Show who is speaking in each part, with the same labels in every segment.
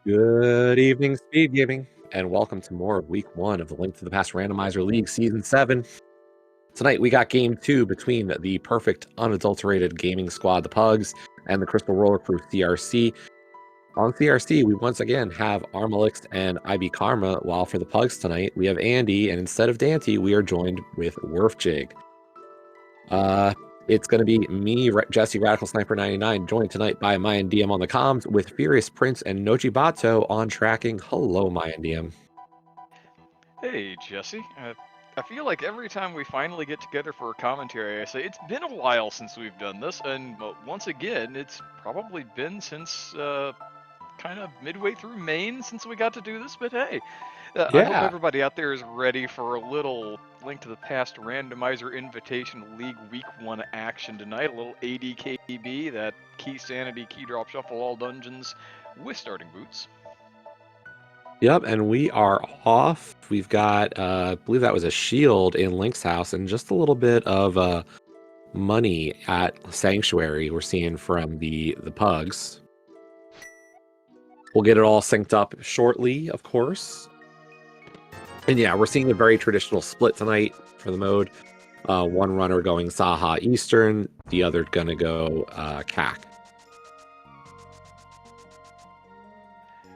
Speaker 1: Good evening, SpeedGaming, and welcome to more of Week 1 of the Link to the Past Randomizer League Season 7. Tonight, we got Game 2 between the perfect, unadulterated gaming squad, the Pugs, and the Crystal Roller Crew, CRC. On CRC, we once again have Armalix and IB Karma, while for the Pugs tonight, we have Andy, and instead of Dante, we are joined with Werfjig. It's going to be me, Jesse Radical Sniper 99, joined tonight by Mayan DM on the comms with Furious Prince and Nojibato on tracking. Hello, Mayan DM.
Speaker 2: Hey, Jesse. I feel like every time we finally get together for a commentary, I say it's been a while since we've done this, and once again, it's probably been since kind of midway through Maine since we got to do this. But hey, I hope everybody out there is ready for a little Link to the Past Randomizer Invitational League Week 1 action tonight. A little ADKB, that key sanity, key drop, shuffle all dungeons with starting boots.
Speaker 1: Yep, and we are off. We've got, I believe that was a shield in Link's house, and just a little bit of money at Sanctuary we're seeing from the Pugs. We'll get it all synced up shortly, of course. And yeah, we're seeing a very traditional split tonight for the mode. One runner going Saha Eastern, the other gonna go CAC.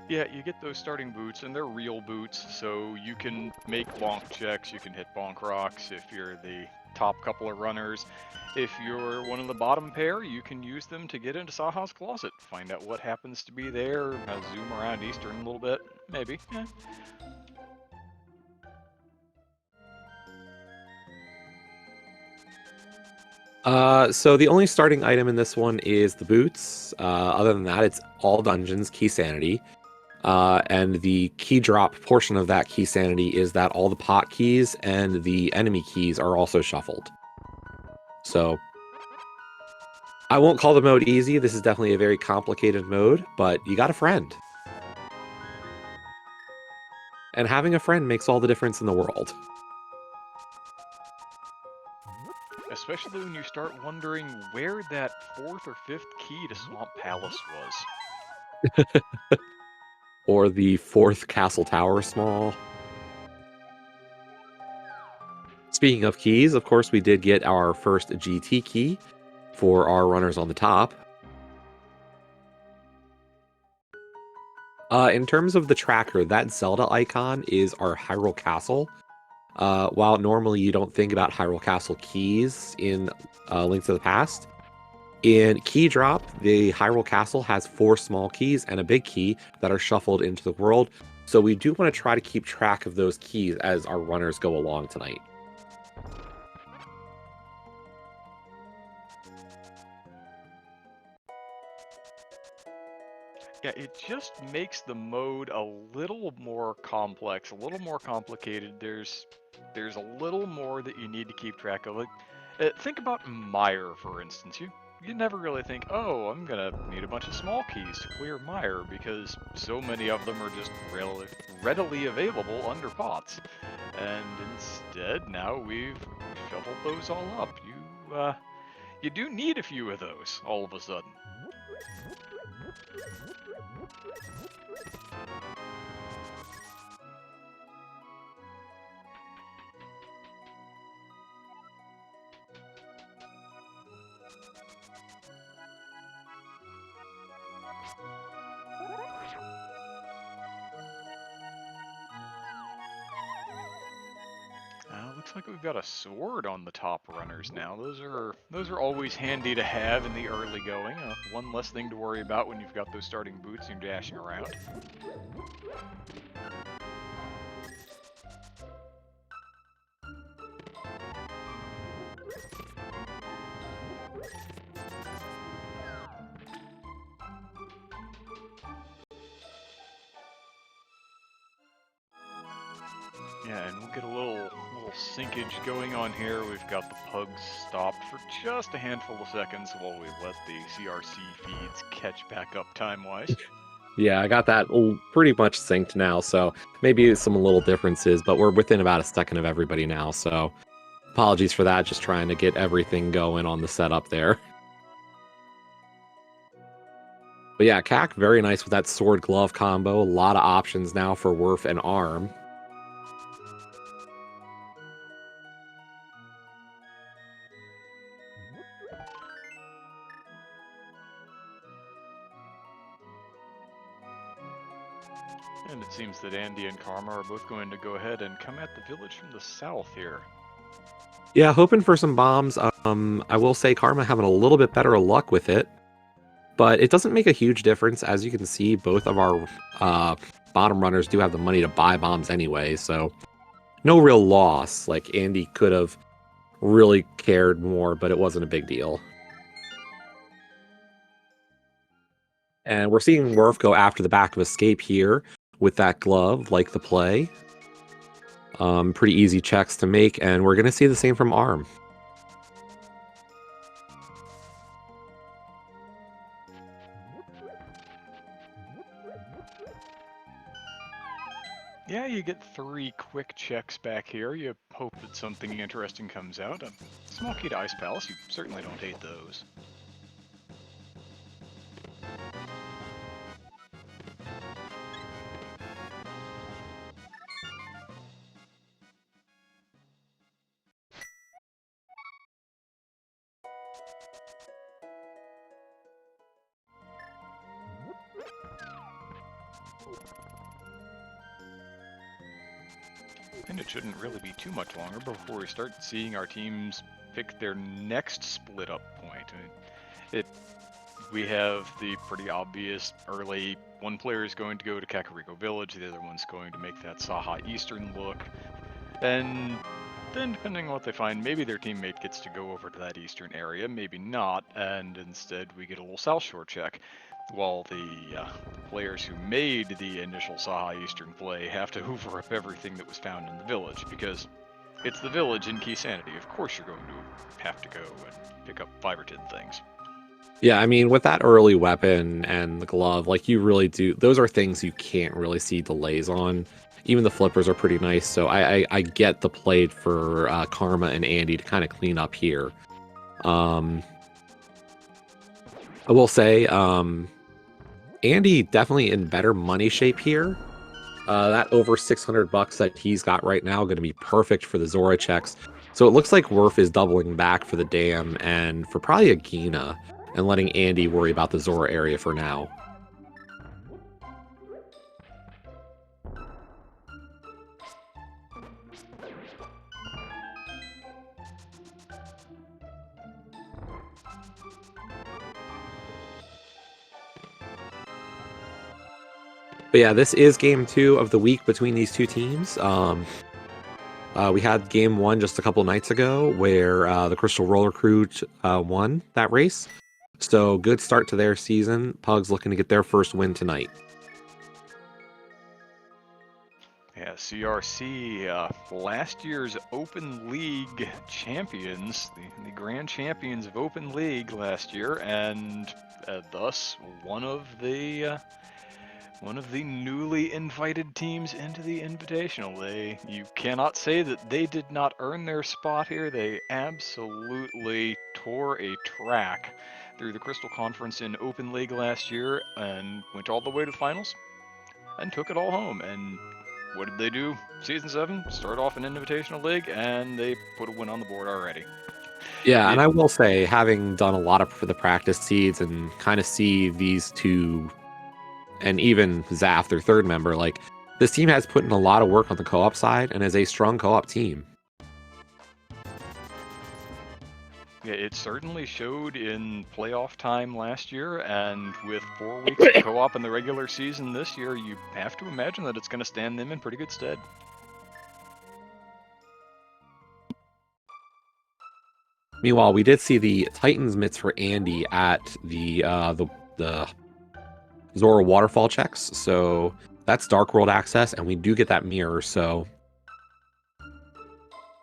Speaker 2: Yeah, you get those starting boots, and they're real boots, so you can make bonk checks, you can hit bonk rocks if you're the top couple of runners. If you're one of the bottom pair, you can use them to get into Saha's closet, find out what happens to be there, zoom around Eastern a little bit, maybe.
Speaker 1: So the only starting item in this one is the boots. Other than that, it's all dungeons, key sanity. And the key drop portion of that key sanity is that all the pot keys and the enemy keys are also shuffled. So I won't call the mode easy. This is definitely a very complicated mode, but you got a friend. And having a friend makes all the difference in the world.
Speaker 2: Especially when you start wondering where that 4th or 5th key to Swamp Palace was.
Speaker 1: Or the 4th Castle Tower small. Speaking of keys, of course, we did get our first GT key for our runners on the top. In terms of the tracker, that Zelda icon is our Hyrule Castle. While normally you don't think about Hyrule Castle keys in Link to the Past, in Key Drop, the Hyrule Castle has 4 small keys and a big key that are shuffled into the world. So we do want to try to keep track of those keys as our runners go along tonight.
Speaker 2: Yeah, it just makes the mode a little more complex, a little more complicated. There's a little more that you need to keep track of. Like, think about Mire, for instance. You never really think, oh, I'm gonna need a bunch of small keys to clear Mire, because so many of them are just readily available under pots. And instead, now we've shuffled those all up. You do need a few of those all of a sudden. Looks like we've got a sword on the top runners now. Those are always handy to have in the early going. One less thing to worry about when you've got those starting boots and you're dashing around. Yeah, and we'll get a little syncage going on here. We've got the Pugs stopped for just a handful of seconds while we let the CRC feeds catch back up time-wise.
Speaker 1: Yeah, I got that pretty much synced now, so maybe some little differences, but we're within about a second of everybody now, so apologies for that, just trying to get everything going on the setup there. But yeah, CAC, very nice with that sword glove combo. A lot of options now for Werf and Arm.
Speaker 2: And it seems that Andy and Karma are both going to go ahead and come at the village from the south here.
Speaker 1: Yeah, hoping for some bombs. I will say Karma having a little bit better luck with it, but it doesn't make a huge difference. As you can see, both of our bottom runners do have the money to buy bombs anyway, so no real loss. Like, Andy could have really cared more, but it wasn't a big deal. And we're seeing Werf go after the back of Escape here with that glove, like the play. Pretty easy checks to make, and we're going to see the same from Arm.
Speaker 2: Yeah, you get 3 quick checks back here. You hope that something interesting comes out. A small key to Ice Palace, you certainly don't hate those. And it shouldn't really be too much longer before we start seeing our teams pick their next split up point. We have the pretty obvious early, one player is going to go to Kakariko Village, the other one's going to make that Saha Eastern look, and then depending on what they find, maybe their teammate gets to go over to that eastern area, maybe not, and instead we get a little South Shore check, while the players who made the initial Saha Eastern play have to hoover up everything that was found in the village, because it's the village in Key Sanity. Of course you're going to have to go and pick up 5 or 10 things.
Speaker 1: Yeah, I mean, with that early weapon and the glove, like, you really do, those are things you can't really see delays on. Even the flippers are pretty nice, so I get the play for Karma and Andy to kind of clean up here. I will say, Andy definitely in better money shape here. That over 600 bucks that he's got right now going to be perfect for the Zora checks. So it looks like Werf is doubling back for the dam and for probably a Gina, and letting Andy worry about the Zora area for now. But yeah, this is game 2 of the week between these two teams. We had game 1 just a couple nights ago where the Crystal Roller Crew won that race. So good start to their season. Pugs looking to get their first win tonight.
Speaker 2: Yeah, CRC, last year's Open League champions, the grand champions of Open League last year, and thus one of the newly invited teams into the Invitational. You cannot say that they did not earn their spot here. They absolutely tore a track through the Crystal Conference in Open League last year and went all the way to the finals and took it all home. And what did they do? Season 7, start off an Invitational League, and they put a win on the board already.
Speaker 1: Yeah, and I will say, having done a lot of for the practice seeds and kind of see these two, and even Zaf, their third member, like, this team has put in a lot of work on the co-op side and is a strong co-op team.
Speaker 2: Yeah, it certainly showed in playoff time last year, and with 4 weeks of co-op in the regular season this year, you have to imagine that it's going to stand them in pretty good stead.
Speaker 1: Meanwhile, we did see the Titans mitts for Andy at the Zora waterfall checks, so that's Dark World access, and we do get that mirror, so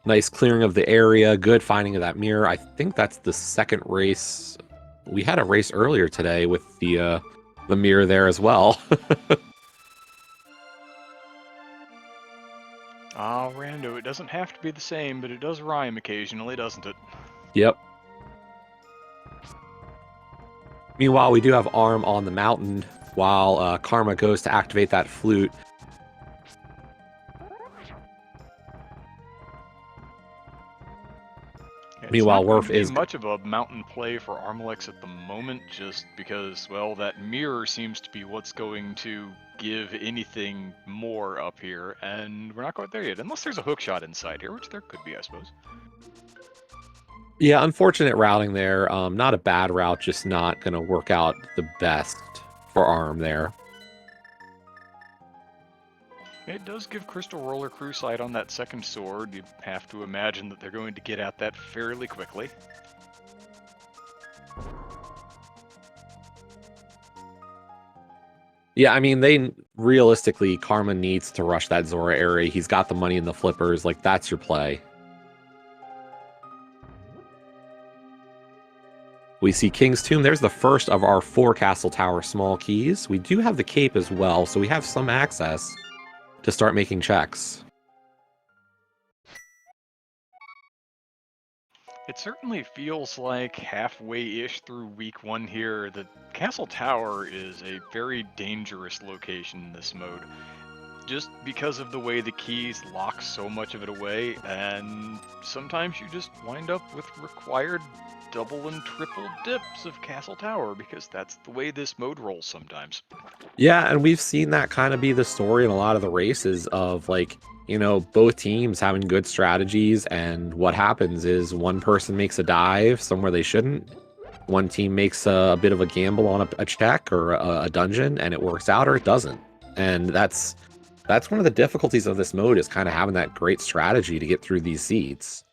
Speaker 1: nice clearing of the area, good finding of that mirror. I think that's the second race. We had a race earlier today with the mirror there as well.
Speaker 2: Ah, Rando, it doesn't have to be the same, but it does rhyme occasionally, doesn't it?
Speaker 1: Yep. Meanwhile, we do have Arm on the mountain while Karma goes to activate that flute.
Speaker 2: It's
Speaker 1: Meanwhile,
Speaker 2: not going
Speaker 1: Worf
Speaker 2: to be
Speaker 1: is
Speaker 2: much of a mountain play for Armalix at the moment, just because, well, that mirror seems to be what's going to give anything more up here, and we're not quite there yet, unless there's a hook shot inside here, which there could be, I suppose.
Speaker 1: Yeah, unfortunate routing there. Not a bad route, just not going to work out the best for Arm there.
Speaker 2: It does give Crystal Roller Crew sight on that second sword. You have to imagine that they're going to get at that fairly quickly.
Speaker 1: Yeah, I mean, they realistically, Karma needs to rush that Zora area. He's got the money in the flippers. Like, that's your play. We see King's Tomb. There's the first of our 4 Castle Tower small keys. We do have the cape as well, so we have some access to start making checks.
Speaker 2: It certainly feels like halfway-ish through week 1 here that Castle Tower is a very dangerous location in this mode. Just because of the way the keys lock so much of it away, and sometimes you just wind up with required double and triple dips of Castle Tower, because that's the way this mode rolls sometimes.
Speaker 1: Yeah, and we've seen that kind of be the story in a lot of the races of, like, you know, both teams having good strategies, and what happens is one person makes a dive somewhere they shouldn't. One team makes a bit of a gamble on a check or a dungeon, and it works out, or it doesn't. And that's one of the difficulties of this mode, is kind of having that great strategy to get through these seeds.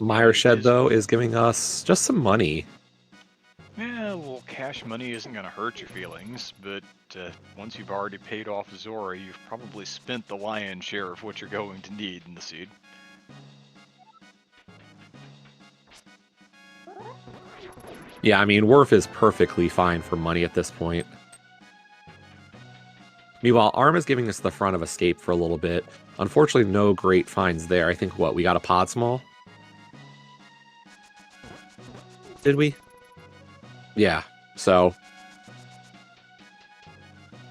Speaker 1: Meyer Shed, though, is giving us just some money.
Speaker 2: Yeah, well, cash money isn't going to hurt your feelings, but once you've already paid off Zora, you've probably spent the lion's share of what you're going to need in the seed.
Speaker 1: Yeah, I mean, Worf is perfectly fine for money at this point. Meanwhile, Arm is giving us the front of Escape for a little bit. Unfortunately, no great finds there. I think, what, we got a Pod Small? Did we? Yeah, so...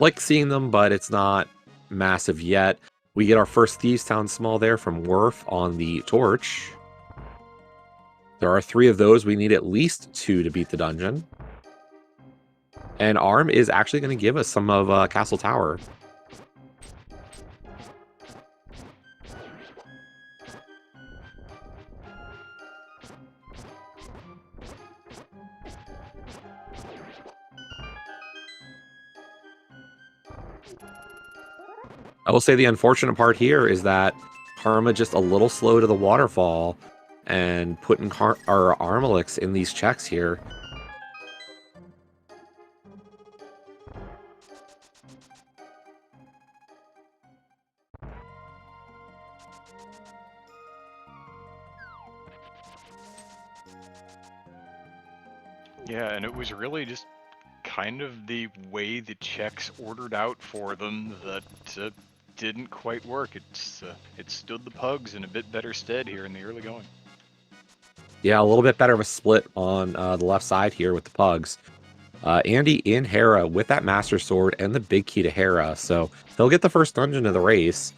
Speaker 1: like seeing them, but it's not massive yet. We get our first Thieves Town Small there from Worf on the Torch. There are 3 of those. We need at least 2 to beat the dungeon. And Arm is actually going to give us some of Castle Tower. I will say the unfortunate part here is that Karma just a little slow to the waterfall, and putting our Armalix in these checks here.
Speaker 2: Yeah, and it was really just kind of the way the checks ordered out for them that didn't quite work. It stood the pugs in a bit better stead here in the early going.
Speaker 1: Yeah, a little bit better of a split on the left side here with the pugs. Andy in Hera with that Master Sword and the big key to Hera, so he'll get the first dungeon of the race.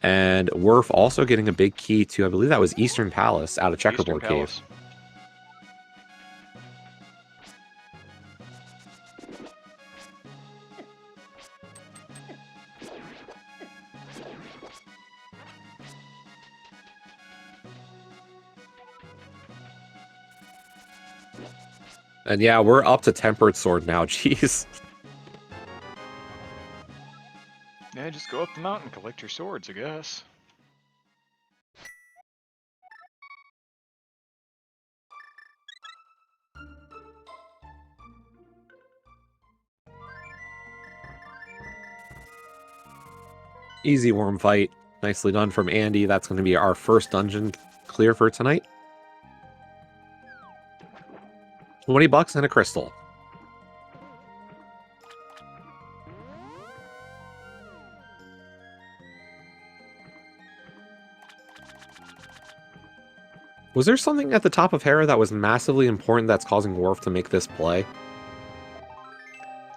Speaker 1: And Worf also getting a big key to, I believe that was Eastern Palace out of Checkerboard Cave. And yeah, we're up to Tempered Sword now, jeez.
Speaker 2: Yeah, just go up the mountain, collect your swords, I guess.
Speaker 1: Easy worm fight. Nicely done from Andy. That's going to be our first dungeon clear for tonight. $20 and a crystal. Was there something at the top of Hera that was massively important that's causing Worf to make this play?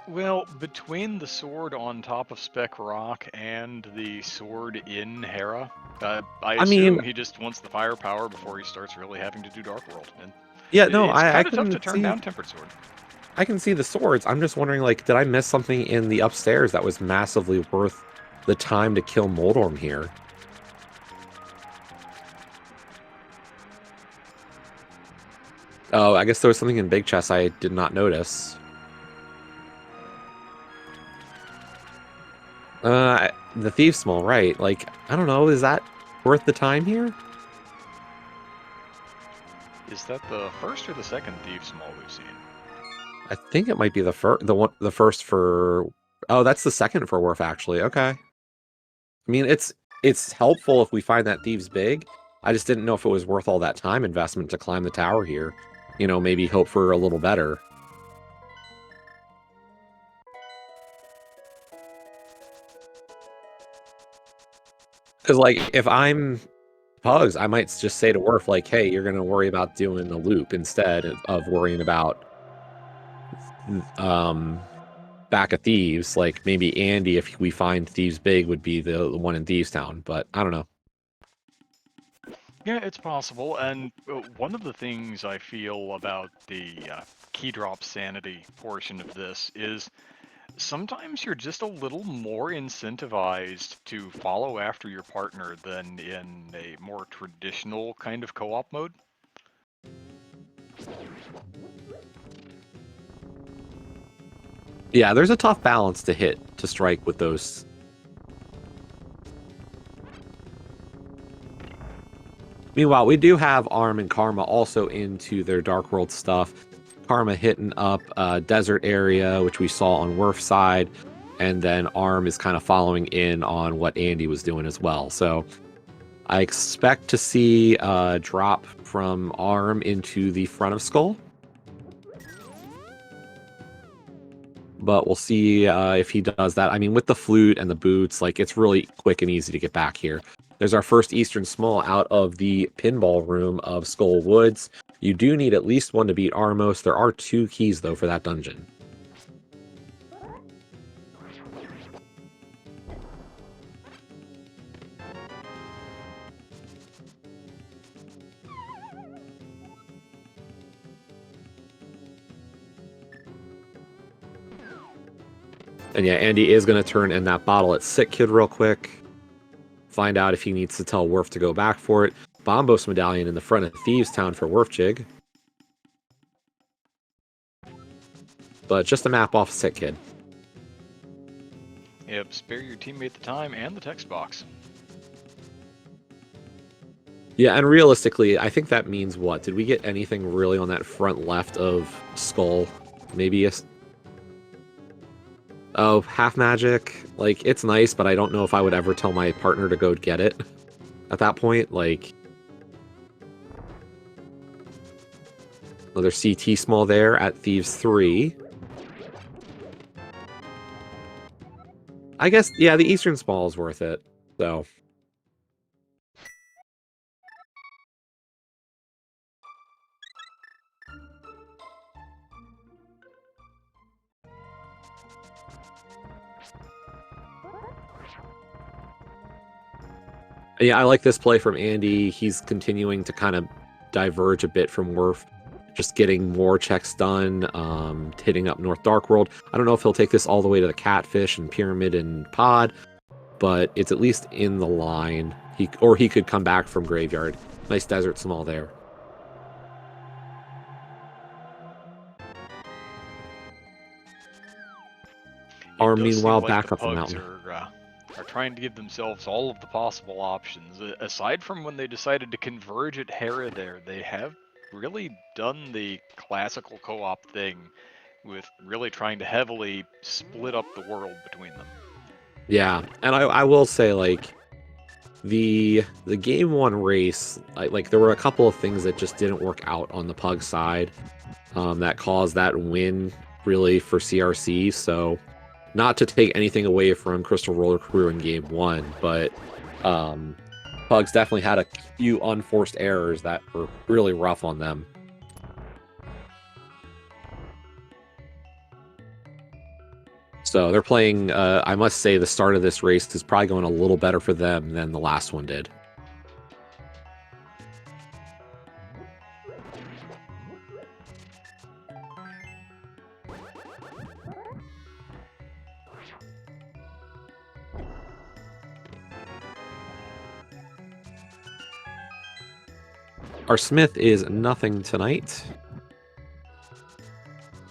Speaker 2: Well, between the sword on top of Spec Rock and the sword in Hera, I
Speaker 1: I mean,
Speaker 2: assume he just wants the firepower before he starts really having to do Dark World. And
Speaker 1: yeah, no,
Speaker 2: it's
Speaker 1: I
Speaker 2: kind of tough to
Speaker 1: can
Speaker 2: turn
Speaker 1: see
Speaker 2: down Tempered Sword.
Speaker 1: I can see the swords. I'm just wondering, like, did I miss something in the upstairs that was massively worth the time to kill Moldorm here? Oh, I guess there was something in Big Chest I did not notice. The Thieves Small, right. Like, I don't know, is that worth the time here?
Speaker 2: Is that the first or the second Thieves Small we've seen?
Speaker 1: I think it might be the first for... Oh, that's the second for Worf, actually. Okay. I mean, it's helpful if we find that Thieves big. I just didn't know if it was worth all that time investment to climb the tower here. You know, maybe hope for a little better. Because, like, if I'm Pugs, I might just say to Worf, like, hey, you're going to worry about doing the loop instead of worrying about um, back of Thieves. Like, maybe Andy, if we find Thieves big, would be the one in Thieves Town. But I don't know.
Speaker 2: Yeah, it's possible. And one of the things I feel about the key drop sanity portion of this is sometimes you're just a little more incentivized to follow after your partner than in a more traditional kind of co-op mode.
Speaker 1: Yeah, there's a tough balance to strike with those. Meanwhile, we do have Arm and Karma also into their Dark World stuff. Karma hitting up desert area, which we saw on Worf's side, and then Arm is kind of following in on what Andy was doing as well. So I expect to see a drop from Arm into the front of Skull. But we'll see if he does that. I mean, with the flute and the boots, like, it's really quick and easy to get back here. There's our first Eastern Small out of the pinball room of Skull Woods. You do need at least one to beat Armos. There are 2 keys, though, for that dungeon. And yeah, Andy is going to turn in that bottle at Sick Kid real quick. Find out if he needs to tell Worf to go back for it. Bombos Medallion in the front of Thieves Town for Worf Jig. But just a map off Sick Kid.
Speaker 2: Yep, spare your teammate the time and the text box.
Speaker 1: Yeah, and realistically, I think that means what? Did we get anything really on that front left of Skull? Maybe a... Oh, half magic. Like, it's nice, but I don't know if I would ever tell my partner to go get it at that point. Like, another CT small there at Thieves 3. I guess, yeah, the Eastern Small is worth it, so... Yeah, I like this play from Andy. He's continuing to kind of diverge a bit from Worf, just getting more checks done, hitting up North Dark World. I don't know if he'll take this all the way to the Catfish and Pyramid and Pod, but it's at least in the line. Or he could come back from Graveyard. Nice Desert Small there.
Speaker 2: It
Speaker 1: Arm,
Speaker 2: does
Speaker 1: meanwhile,
Speaker 2: seem like the
Speaker 1: back up the
Speaker 2: Pugs
Speaker 1: mountain.
Speaker 2: are trying to give themselves all of the possible options. Aside from when they decided to converge at Hera there, they have really done the classical co-op thing with really trying to heavily split up the world between them.
Speaker 1: Yeah, and I will say, like, the game 1 race, like there were a couple of things that just didn't work out on the Pug side that caused that win, really, for CRC, so... Not to take anything away from Crystal Roller Crew in Game 1, but Pugs definitely had a few unforced errors that were really rough on them. So they're playing, I must say, the start of this race is probably going a little better for them than the last one did. Our Smith is nothing tonight.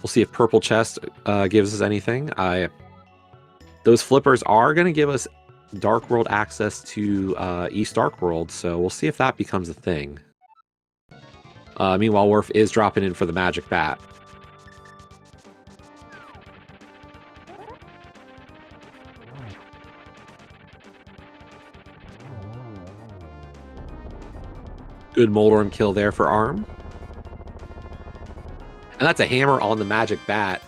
Speaker 1: We'll see if Purple Chest gives us anything. Those flippers are going to give us Dark World access to East Dark World, so we'll see if that becomes a thing. Meanwhile, Worf is dropping in for the Magic Bat. Good Moldorm kill there for Arm. And that's a hammer on the Magic Bat.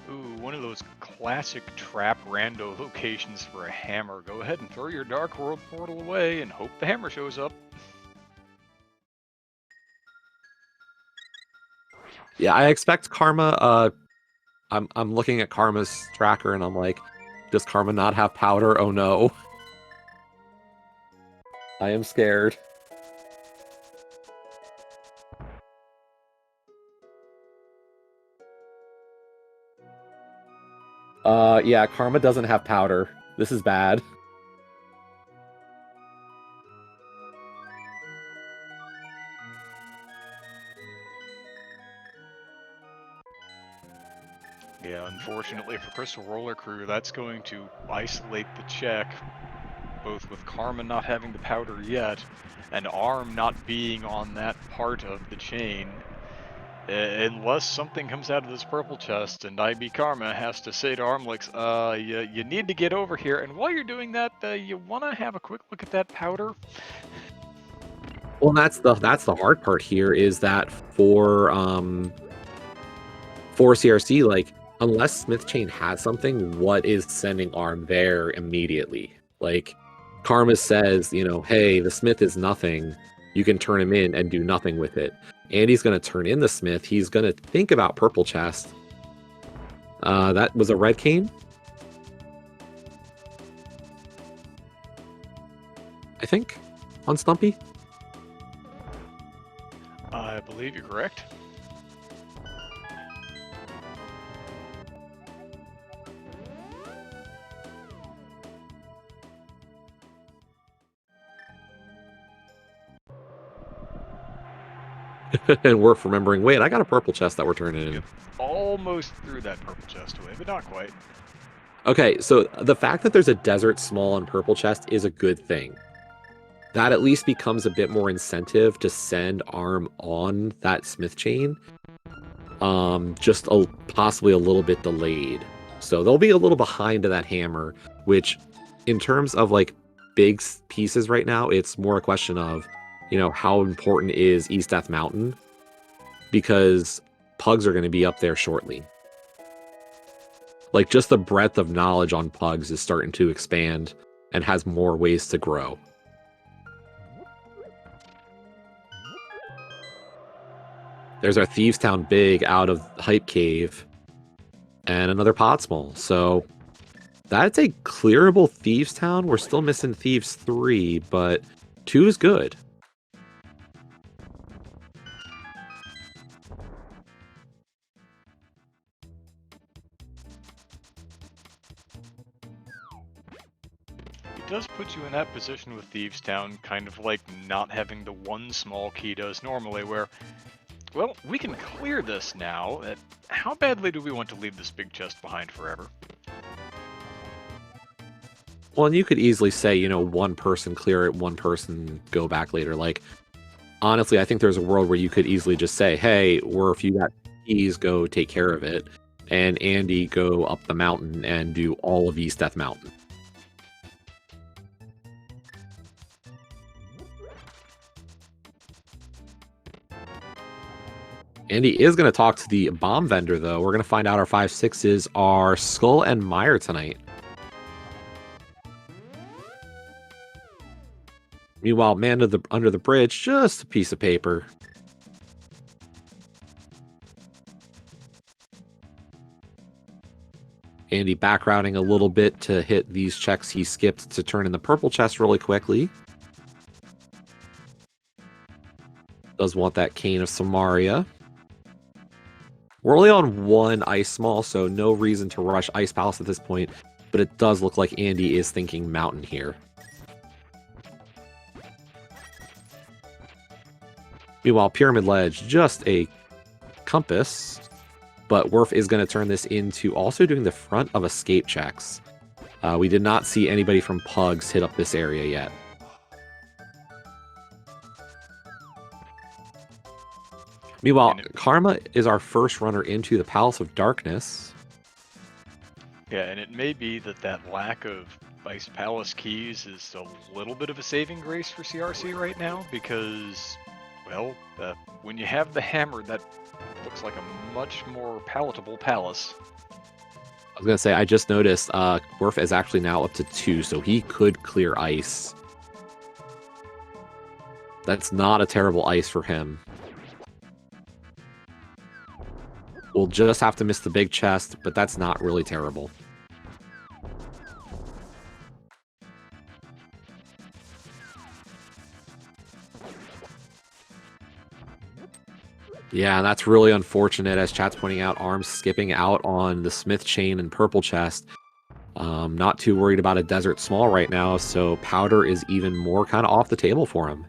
Speaker 2: Ooh, one of those classic trap rando locations for a hammer. Go ahead and throw your Dark World portal away and hope the hammer shows up.
Speaker 1: Yeah, I expect Karma. I'm looking at Karma's tracker and I'm like, does Karma not have powder? Oh no. I am scared. Yeah, Karma doesn't have powder. This is bad.
Speaker 2: Yeah, unfortunately for Crystal Roller Crew, that's going to isolate the check, both with Karma not having the powder yet, and Arm not being on that part of the chain. Unless something comes out of this purple chest, and IB Karma has to say to Armlix, you need to get over here, and while you're doing that, you want to have a quick look at that powder?
Speaker 1: Well, that's the hard part here is that for CRC, like, unless Smith Chain has something, what is sending Arm there immediately? Like, Karma says, you know, hey, the Smith is nothing. You can turn him in and do nothing with it. Andy's going to turn in the Smith. He's going to think about Purple Chest. That was a red cane? I think, on Stumpy?
Speaker 2: I believe you're correct.
Speaker 1: And we're remembering, wait, I got a purple chest that we're turning in.
Speaker 2: Yep. Almost threw that purple chest away, but not quite.
Speaker 1: Okay, so the fact that there's a desert small and purple chest is a good thing. That at least becomes a bit more incentive to send Arm on that Smith chain. Just possibly a little bit delayed. So they'll be a little behind to that hammer, which in terms of like big pieces right now, it's more a question of, you know, how important is East Death Mountain? Because Pugs are going to be up there shortly. Like, just the breadth of knowledge on Pugs is starting to expand and has more ways to grow. There's our Thieves Town Big out of Hype Cave. And another Podsmall. So that's a clearable Thieves Town. We're still missing Thieves 3, but 2 is good.
Speaker 2: It does put you in that position with Thieves Town, kind of like not having the one small key does normally, where, well, we can clear this now. How badly do we want to leave this big chest behind forever?
Speaker 1: Well, and you could easily say, you know, one person clear it, one person go back later. Like, honestly, I think there's a world where you could easily just say, hey, or if you got keys, go take care of it. And Andy go up the mountain and do all of East Death Mountain. Andy is going to talk to the bomb vendor, though. We're going to find out our 5/6s are Skull and Mire tonight. Meanwhile, man under the bridge, just a piece of paper. Andy backrouting a little bit to hit these checks he skipped to turn in the purple chest really quickly. Does want that Cane of Samaria. We're only on one Ice Small, so no reason to rush Ice Palace at this point, but it does look like Andy is thinking Mountain here. Meanwhile, Pyramid Ledge, just a compass, but Werf is going to turn this into also doing the front of escape checks. We did not see anybody from Pugs hit up this area yet. Meanwhile, Karma is our first runner into the Palace of Darkness.
Speaker 2: Yeah, and it may be that lack of Ice Palace keys is a little bit of a saving grace for CRC right now, because, well, when you have the hammer, that looks like a much more palatable palace.
Speaker 1: I was going to say, I just noticed Werf is actually now up to 2, so he could clear ice. That's not a terrible ice for him. We'll just have to miss the big chest, but that's not really terrible. Yeah, that's really unfortunate, as chat's pointing out, Arms skipping out on the Smith Chain and Purple Chest. Not too worried about a Desert Small right now, so Powder is even more kind of off the table for him.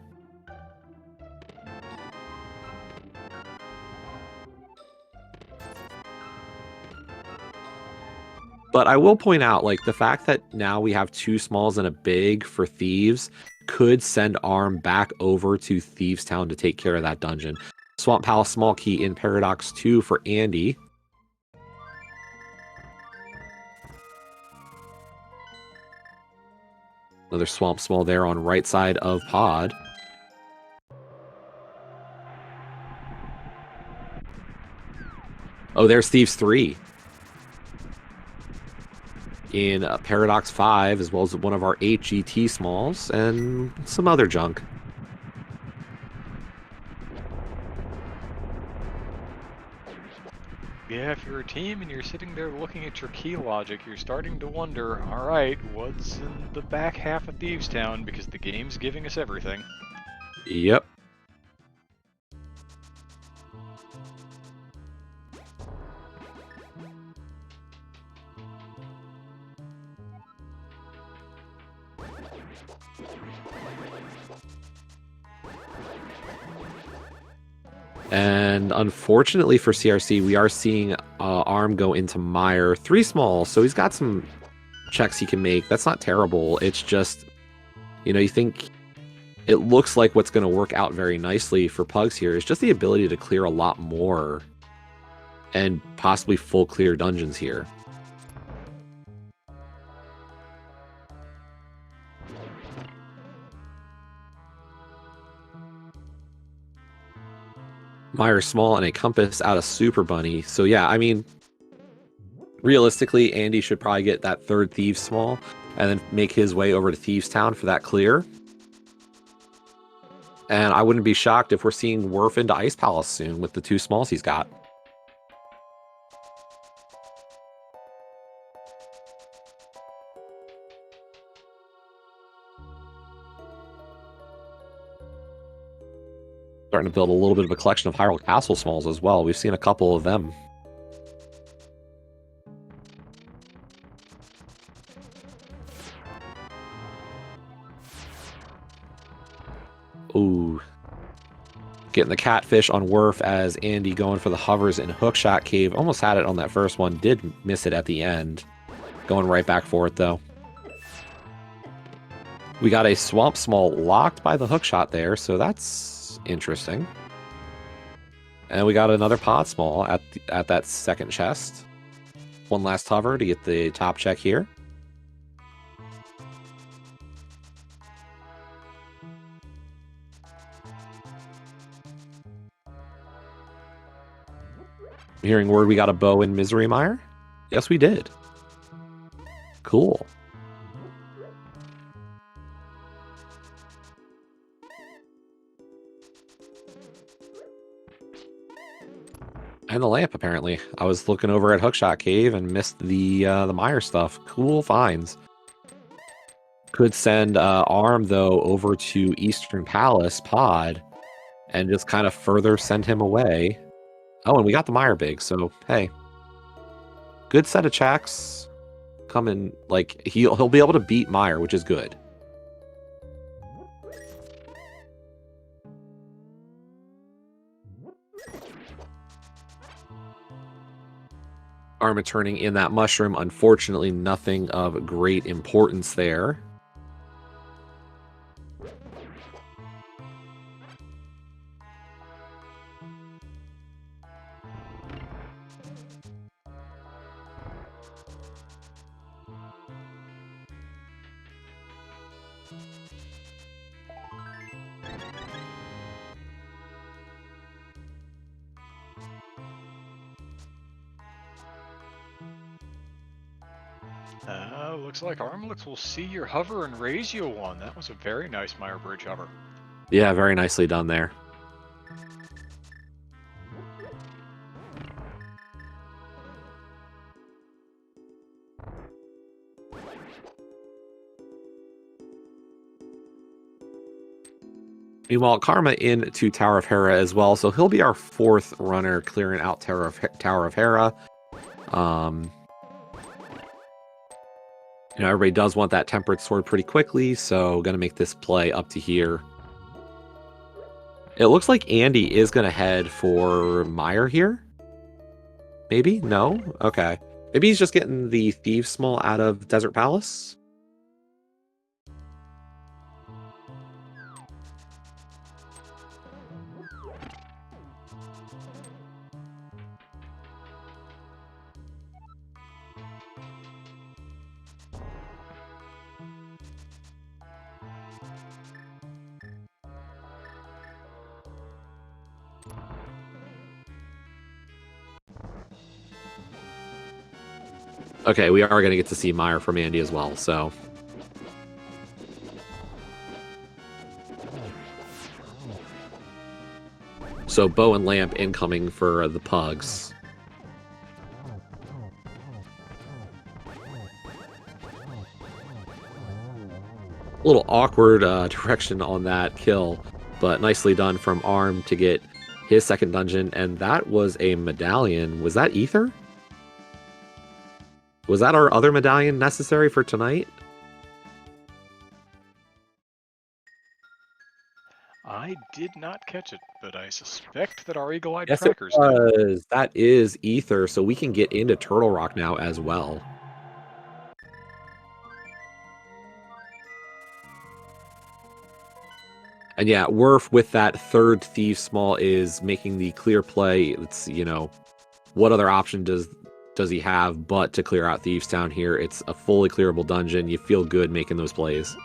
Speaker 1: But I will point out, like, the fact that now we have 2 smalls and a big for Thieves could send Arm back over to Thieves Town to take care of that dungeon. Swamp Palace small key in Paradox 2 for Andy. Another Swamp Small there on right side of Pod. Oh, there's Thieves 3. In Paradox 5, as well as one of our 8 GT smalls, and some other junk.
Speaker 2: Yeah, if you're a team and you're sitting there looking at your key logic, you're starting to wonder, alright, what's in the back half of Thieves Town, because the game's giving us everything.
Speaker 1: Yep. And unfortunately for CRC, we are seeing Arm go into Mire. 3 small, so he's got some checks he can make. That's not terrible. It's just, you know, you think it looks like what's going to work out very nicely for Pugs here is just the ability to clear a lot more and possibly full clear dungeons here. Mire small and a compass out of Super Bunny. So yeah, I mean, realistically, Andy should probably get that 3rd Thieves small and then make his way over to Thieves Town for that clear. And I wouldn't be shocked if we're seeing Werf into Ice Palace soon with the 2 smalls he's got. Starting to build a little bit of a collection of Hyrule Castle smalls as well. We've seen a couple of them. Ooh. Getting the catfish on Werf as Andy going for the hovers in Hookshot Cave. Almost had it on that first one. Did miss it at the end. Going right back for it, though. We got a Swamp Small locked by the hookshot there, so that's interesting. And we got another Pod Small at that second chest. One last hover to get the top check here. Hearing word we got a bow in Misery Mire? Yes, we did. Cool. And the lamp, apparently. I was looking over at Hookshot Cave and missed the Meyer stuff. Cool finds. Could send Arm, though, over to Eastern Palace Pod and just kind of further send him away. Oh, and we got the Meyer Big, so hey. Good set of checks. Coming, like, he'll be able to beat Meyer, which is good. Arma turning in that mushroom. Unfortunately, nothing of great importance there.
Speaker 2: Looks like Armlix will see your hover and raise you one. That was a very nice Meyer Bridge hover.
Speaker 1: Yeah, very nicely done there. Meanwhile, Karma into Tower of Hera as well, so he'll be our fourth runner clearing out Tower of Hera. Everybody does want that Tempered Sword pretty quickly, so going to make this play up to here. It looks like Andy is going to head for Meyer here. Maybe? No? Okay. Maybe he's just getting the Thieves Small out of Desert Palace? Okay, we are going to get to see Meyer from Andy as well, so... So Bow and Lamp incoming for the Pugs. A little awkward direction on that kill, but nicely done from Arm to get his second dungeon, and that was a medallion. Was that Ether? Was that our other medallion necessary for tonight?
Speaker 2: I did not catch it, but I suspect that our eagle-eyed
Speaker 1: Yes,
Speaker 2: trackers
Speaker 1: it
Speaker 2: did.
Speaker 1: was. That is Ether, so we can get into Turtle Rock now as well. And yeah, Werf with that third Thief Small is making the clear play. It's, what other option does he have but to clear out Thieves Town here? It's a fully clearable dungeon. You feel good making those plays.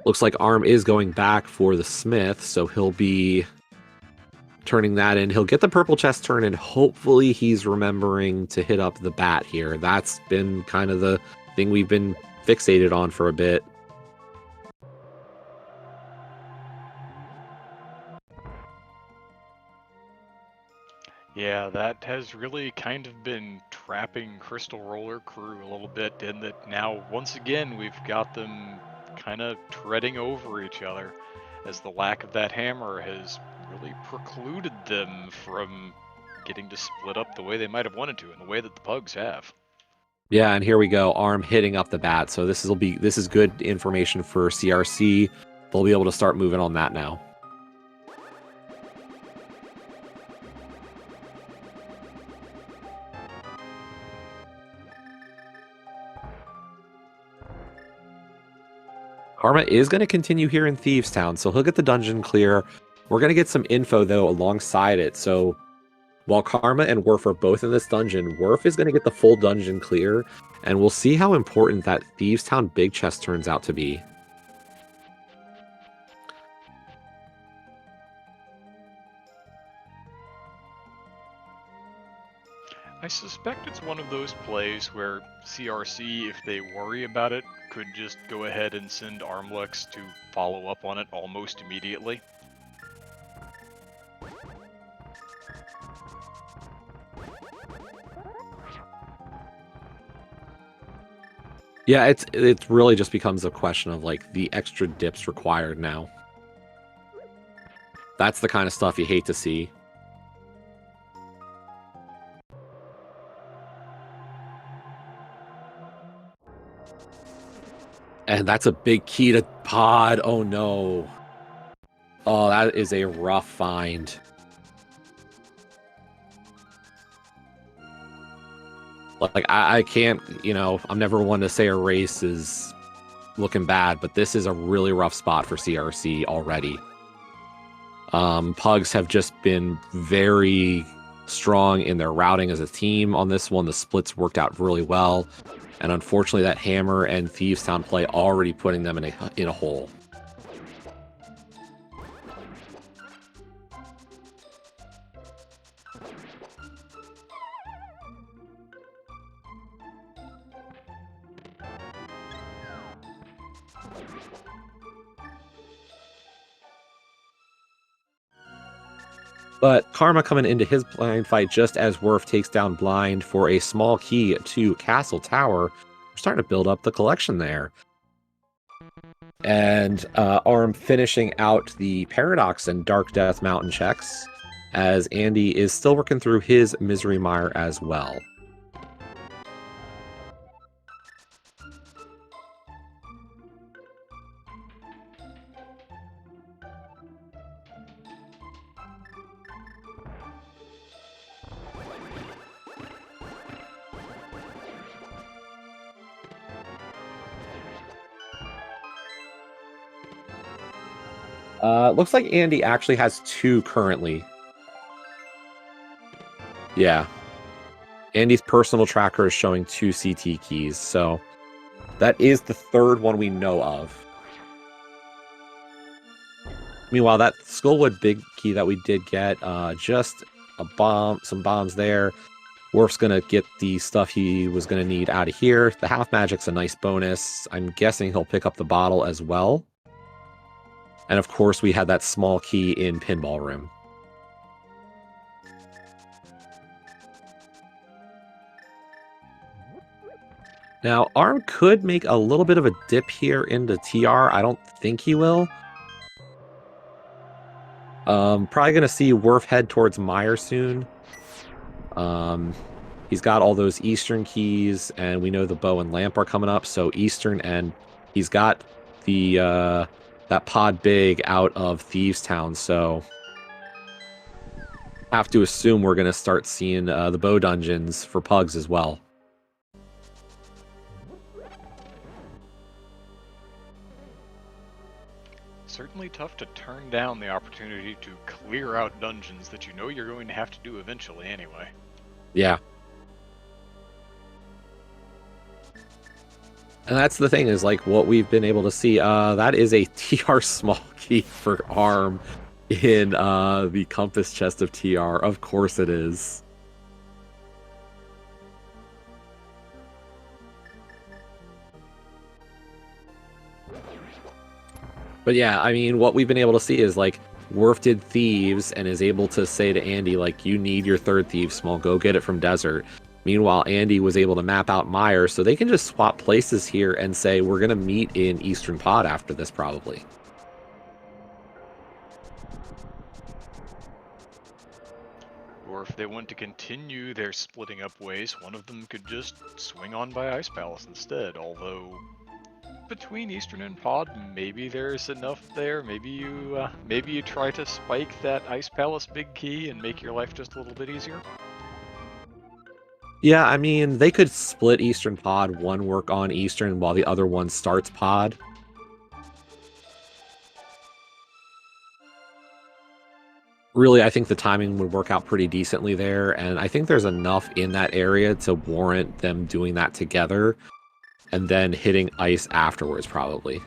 Speaker 1: Looks like Arm is going back for the Smith, so he'll be turning that in. He'll get the purple chest turn, and hopefully he's remembering to hit up the bat here. That's been kind of the thing we've been fixated on for a bit.
Speaker 2: Yeah, that has really kind of been trapping Crystal Roller Crew a little bit, in that now, once again, we've got them kind of treading over each other, as the lack of that hammer has really precluded them from getting to split up the way they might have wanted to, in the way that the Pugs have.
Speaker 1: Yeah, and here we go. Arm hitting up the bat. So this is good information for CRC. They'll be able to start moving on that now. Karma is going to continue here in Thieves Town, so he'll get the dungeon clear. We're going to get some info, though, alongside it. So While Karma and Worf are both in this dungeon, Worf is going to get the full dungeon clear, and we'll see how important that Thieves Town big chest turns out to be.
Speaker 2: I suspect it's one of those plays where CRC, if they worry about it, could just go ahead and send Armlex to follow up on it almost immediately.
Speaker 1: Yeah, it really just becomes a question of like the extra dips required now. That's the kind of stuff you hate to see. And that's a big key to pod. Oh no. Oh, that is a rough find. Like, I can't, you know, I'm never one to say a race is looking bad, but this is a really rough spot for CRC already. Pugs have just been very strong in their routing as a team on this one. The splits worked out really well. And unfortunately, that Hammer and Thieves Town play already putting them in a hole. But Karma coming into his blind fight just as Worf takes down Blind for a small key to Castle Tower. We're starting to build up the collection there. And Arm finishing out the Paradox and Dark Death Mountain checks, as Andy is still working through his Misery Mire as well. Looks like Andy actually has 2 currently. Yeah. Andy's personal tracker is showing 2 CT keys, so that is the 3rd one we know of. Meanwhile, that Skullwood big key that we did get, just some bombs there. Worf's gonna get the stuff he was gonna need out of here. The half magic's a nice bonus. I'm guessing he'll pick up the bottle as well. And of course, we had that small key in Pinball Room. Now, Arm could make a little bit of a dip here into TR. I don't think he will. Probably going to see Worf head towards Mire soon. He's got all those Eastern keys, and we know the bow and lamp are coming up, so Eastern, and he's got the that pod big out of Thieves Town, so have to assume we're going to start seeing the bow dungeons for Pugs as well.
Speaker 2: Certainly tough to turn down the opportunity to clear out dungeons that you know you're going to have to do eventually anyway.
Speaker 1: Yeah. And that's the thing, is like what we've been able to see. That is a TR small key for Arm in the compass chest of TR. Of course it is. But yeah, I mean, what we've been able to see is like Worf did Thieves and is able to say to Andy, like, you need your 3rd Thieves small, go get it from Desert. Meanwhile, Andy was able to map out Mire, so they can just swap places here and say, we're going to meet in Eastern Pod after this, probably.
Speaker 2: Or if they want to continue their splitting up ways, one of them could just swing on by Ice Palace instead, although between Eastern and Pod, maybe there's enough there. Maybe you try to spike that Ice Palace big key and make your life just a little bit easier.
Speaker 1: Yeah, I mean, they could split Eastern Pod, one work on Eastern while the other one starts Pod. Really, I think the timing would work out pretty decently there, and I think there's enough in that area to warrant them doing that together, and then hitting ice afterwards, probably.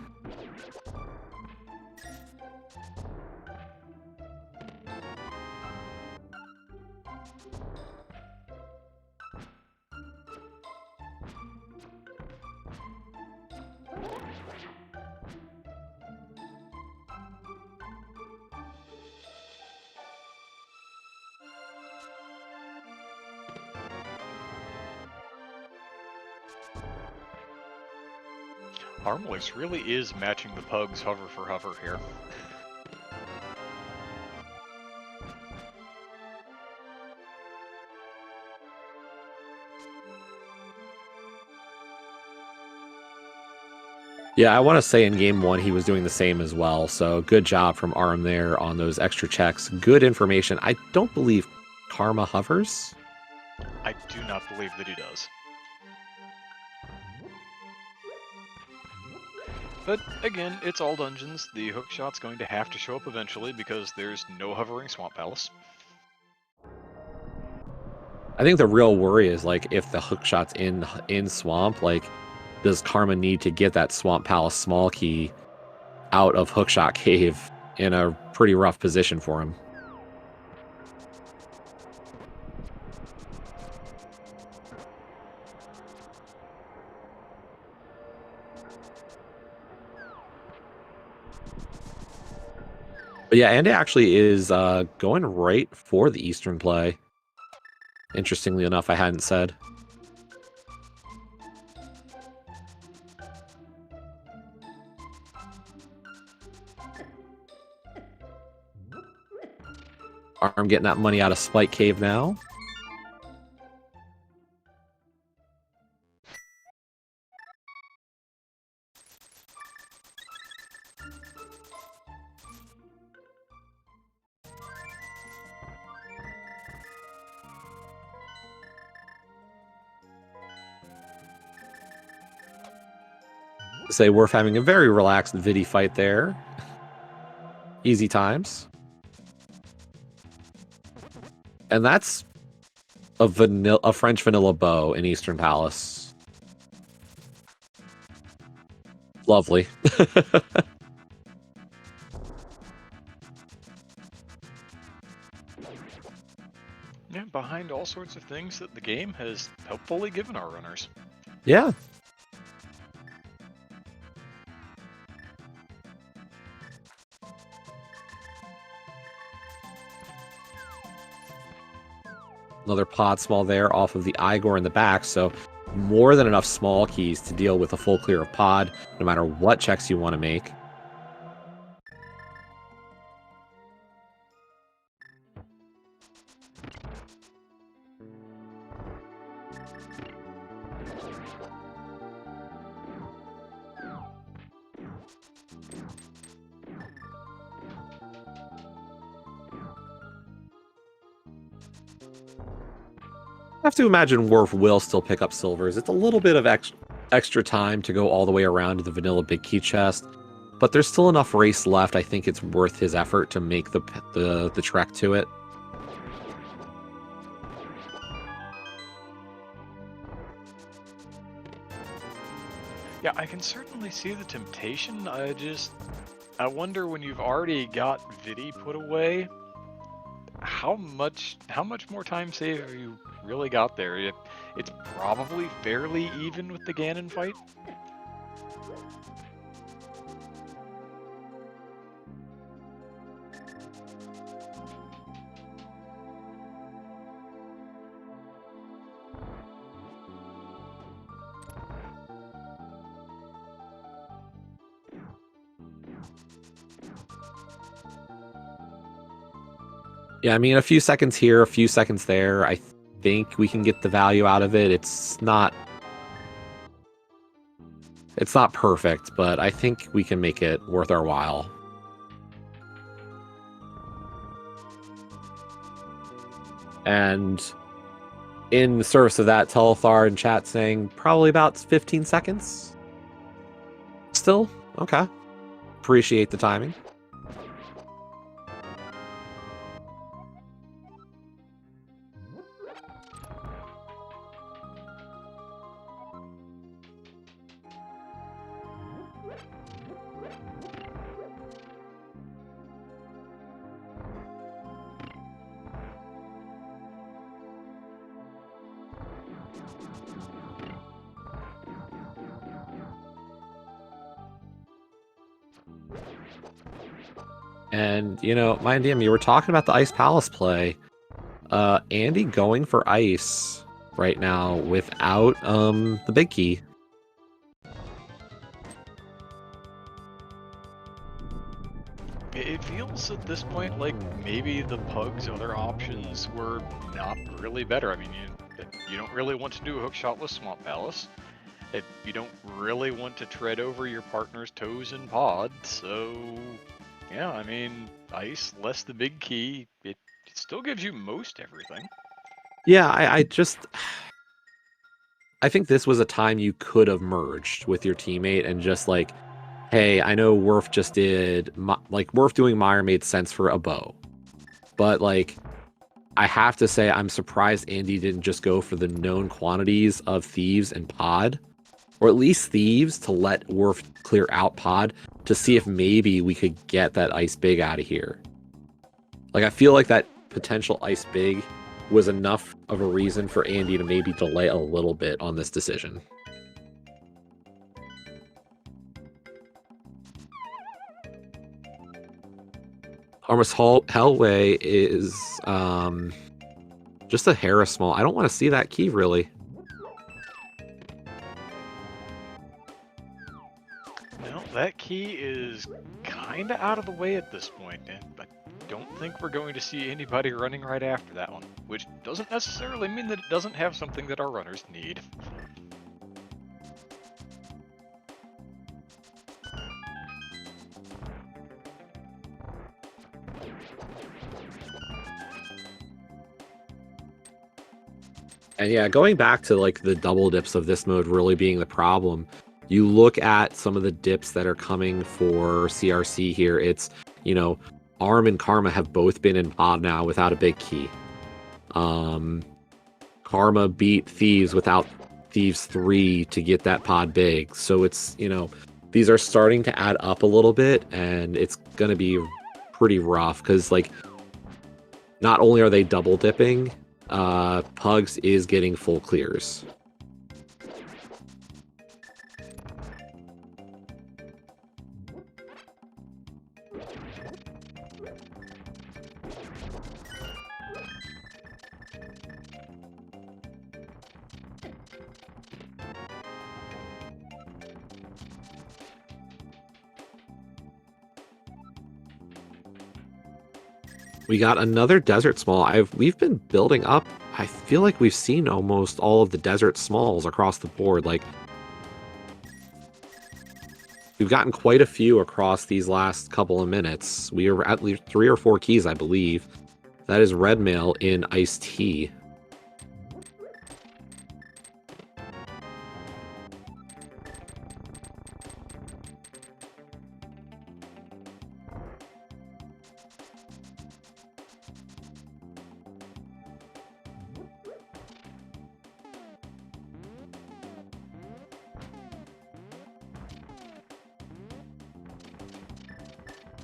Speaker 2: Harmless really is matching the Pug's hover for hover here.
Speaker 1: Yeah, I want to say in game 1 he was doing the same as well, so good job from Arm there on those extra checks. Good information. I don't believe Karma hovers.
Speaker 2: I do not believe that he does. But again, it's all dungeons. The hookshot's going to have to show up eventually because there's no hovering Swamp Palace.
Speaker 1: I think the real worry is, like, if the hookshot's in Swamp, like, does Karma need to get that Swamp Palace small key out of Hookshot Cave in a pretty rough position for him? But yeah, Andy actually is going right for the Eastern play. Interestingly enough, I hadn't said. Arm getting that money out of Spike Cave now. Say Worf having a very relaxed Vidi fight there. Easy times. And that's a French vanilla bow in Eastern Palace. Lovely.
Speaker 2: Yeah, behind all sorts of things that the game has helpfully given our runners.
Speaker 1: Yeah. Another pod small there off of the Igor in the back, so more than enough small keys to deal with a full clear of pod, no matter what checks you want to make. I have to imagine Worf will still pick up silvers. It's a little bit of extra time to go all the way around to the vanilla big key chest, but there's still enough race left. I think it's worth his effort to make the trek to it.
Speaker 2: Yeah, I can certainly see the temptation. I wonder when you've already got Vidi put away, how much more time save have you really got there? It's probably fairly even with the Ganon fight.
Speaker 1: Yeah, I mean, a few seconds here, a few seconds there. I think we can get the value out of it. It's not perfect, but I think we can make it worth our while. And in the service of that, Telethar in chat saying probably about 15 seconds. Still? Okay. Appreciate the timing. And, you know, mind you, you were talking about the Ice Palace play. Andy going for ice right now without the big key.
Speaker 2: It feels at this point like maybe the Pug's other options were not really better. I mean, you don't really want to do a hookshotless Swamp Palace. You don't really want to tread over your partner's toes in pod, so yeah, I mean, ice less the big key, it still gives you most everything.
Speaker 1: Yeah, I think this was a time you could have merged with your teammate and just like, hey, I know Werf just did, like, Werf doing Mire made sense for a bow. But, like, I have to say, I'm surprised Andy didn't just go for the known quantities of Thieves and Pod, or at least Thieves to let Werf clear out Pod to see if maybe we could get that Ice Big out of here. Like, I feel like that potential Ice Big was enough of a reason for Andy to maybe delay a little bit on this decision. Armus Hellway is just a hair small. I don't want to see that key, really.
Speaker 2: No, that key is kind of out of the way at this point, and I don't think we're going to see anybody running right after that one, which doesn't necessarily mean that it doesn't have something that our runners need.
Speaker 1: And yeah, going back to like the double dips of this mode really being the problem, you look at some of the dips that are coming for CRC here. It's, you know, Arm and Karma have both been in pod now without a big key. Karma beat Thieves without Thieves 3 to get that pod big. So it's, you know, these are starting to add up a little bit, and it's going to be pretty rough because, like, not only are they double dipping, Pugs is getting full clears. We got another desert small. We've been building up. I feel like we've seen almost all of the desert smalls across the board. Like, we've gotten quite a few across these last couple of minutes. We are at least 3 or 4 keys, I believe. That is red mail in iced tea.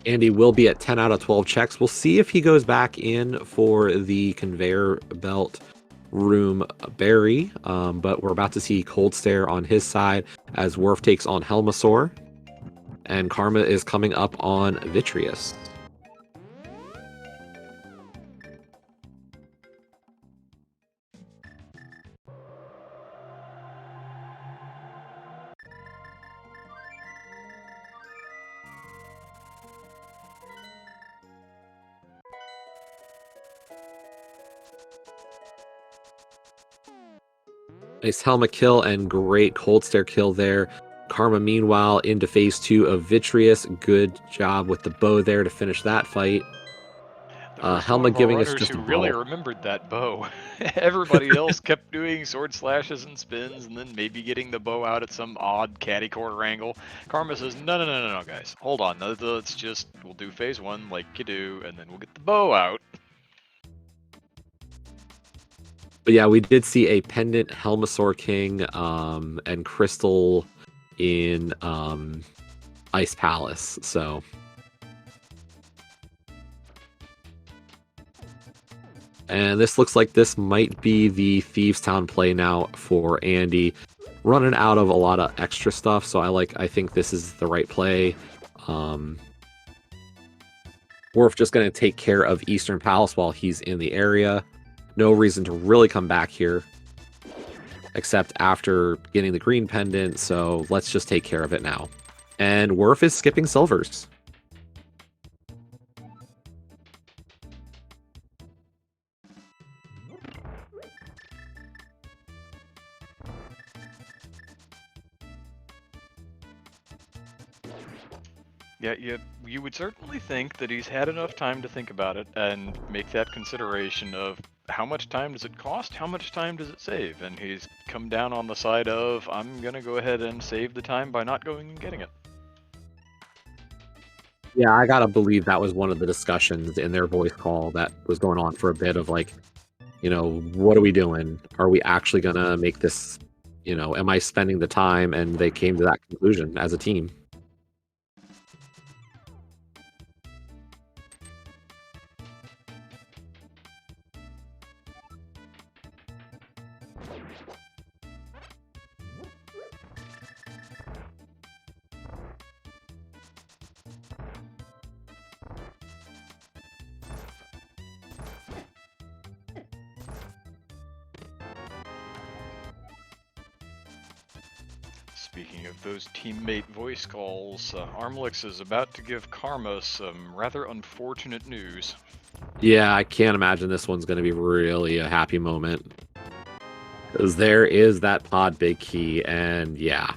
Speaker 1: Andy will be at 10 out of 12 checks. We'll see if he goes back in for the conveyor belt room berry, but we're about to see Cold Stare on his side as Werf takes on Helmasaur, and Karma is coming up on Vitreous. Nice Helma kill and great Cold Stare kill there. Karma, meanwhile, into phase 2 of Vitreous. Good job with the bow there to finish that fight.
Speaker 2: There was one
Speaker 1: Helma
Speaker 2: of our
Speaker 1: giving us
Speaker 2: runners
Speaker 1: just
Speaker 2: who
Speaker 1: a
Speaker 2: really
Speaker 1: bow.
Speaker 2: remembered that bow. Everybody else kept doing sword slashes and spins, and then maybe getting the bow out at some odd catty corner angle. Karma says, no, guys, hold on. We'll do phase 1 like you do, and then we'll get the bow out.
Speaker 1: But yeah, we did see a pendant Helmasaur King and Crystal in Ice Palace. So and this looks like this might be the Thieves Town play now for Andy. Running out of a lot of extra stuff, so I think this is the right play. Worf just going to take care of Eastern Palace while he's in the area. No reason to really come back here, except after getting the green pendant, so let's just take care of it now. And Worf is skipping silvers.
Speaker 2: Yeah, you would certainly think that he's had enough time to think about it and make that consideration of how much time does it cost, how much time does it save, and he's come down on the side of, I'm gonna go ahead and save the time by not going and getting it.
Speaker 1: Yeah, I gotta believe that was one of the discussions in their voice call that was going on for a bit of like, what are we doing? Are we actually gonna make this, am I spending the time? And they came to that conclusion as a team.
Speaker 2: Speaking of those teammate voice calls, Armlix is about to give Karma some rather unfortunate news.
Speaker 1: Yeah, I can't imagine this one's going to be really a happy moment. Because there is that pod big key, and yeah.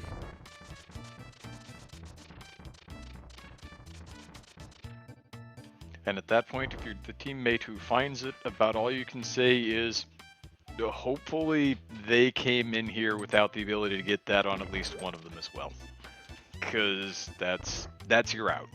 Speaker 2: And at that point, if you're the teammate who finds it, about all you can say is, hopefully they came in here without the ability to get that on at least one of them as well. Because that's your out.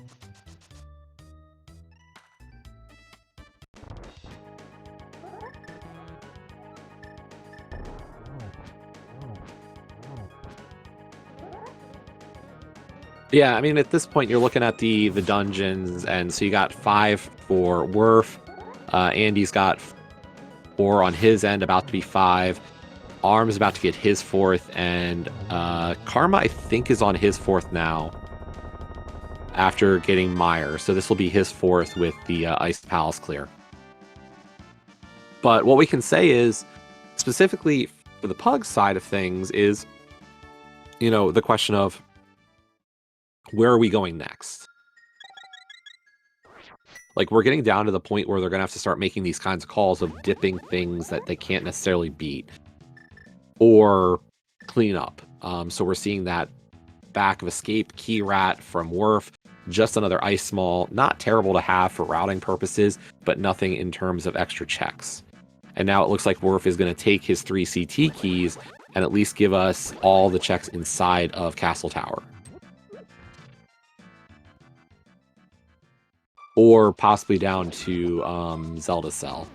Speaker 1: Yeah, I mean, at this point, you're looking at the dungeons, and so you got 5 for Worf. Andy's got 4 on his end, about to be 5. Arm's about to get his 4th, and Karma, I think, is on his 4th now after getting Meyer. So this will be his 4th with the Ice Palace clear. But what we can say is, specifically for the Pug side of things, is, the question of, where are we going next? Like, we're getting down to the point where they're going to have to start making these kinds of calls of dipping things that they can't necessarily beat or clean up. So we're seeing that back of escape key rat from Worf, just another ice small, not terrible to have for routing purposes, but nothing in terms of extra checks. And now it looks like Worf is going to take his 3 CT keys and at least give us all the checks inside of Castle Tower. Or possibly down to Zelda Cell.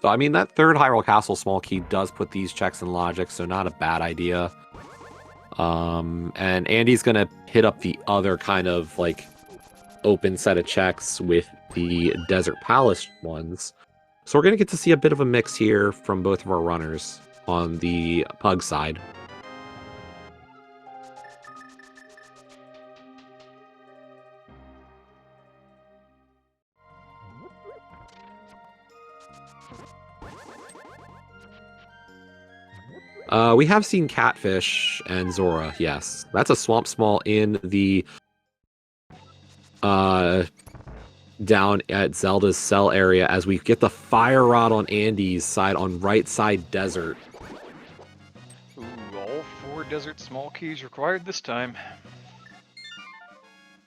Speaker 1: So, I mean, that third Hyrule Castle small key does put these checks in logic, so not a bad idea. And Andy's going to hit up the other kind of, like, open set of checks with the Desert Palace ones. So we're going to get to see a bit of a mix here from both of our runners on the Pug side. We have seen Catfish and Zora, yes. That's a Swamp Small in the down at Zelda's cell area as we get the Fire Rod on Andy's side on right side Desert.
Speaker 2: Ooh, all 4 desert small keys required this time.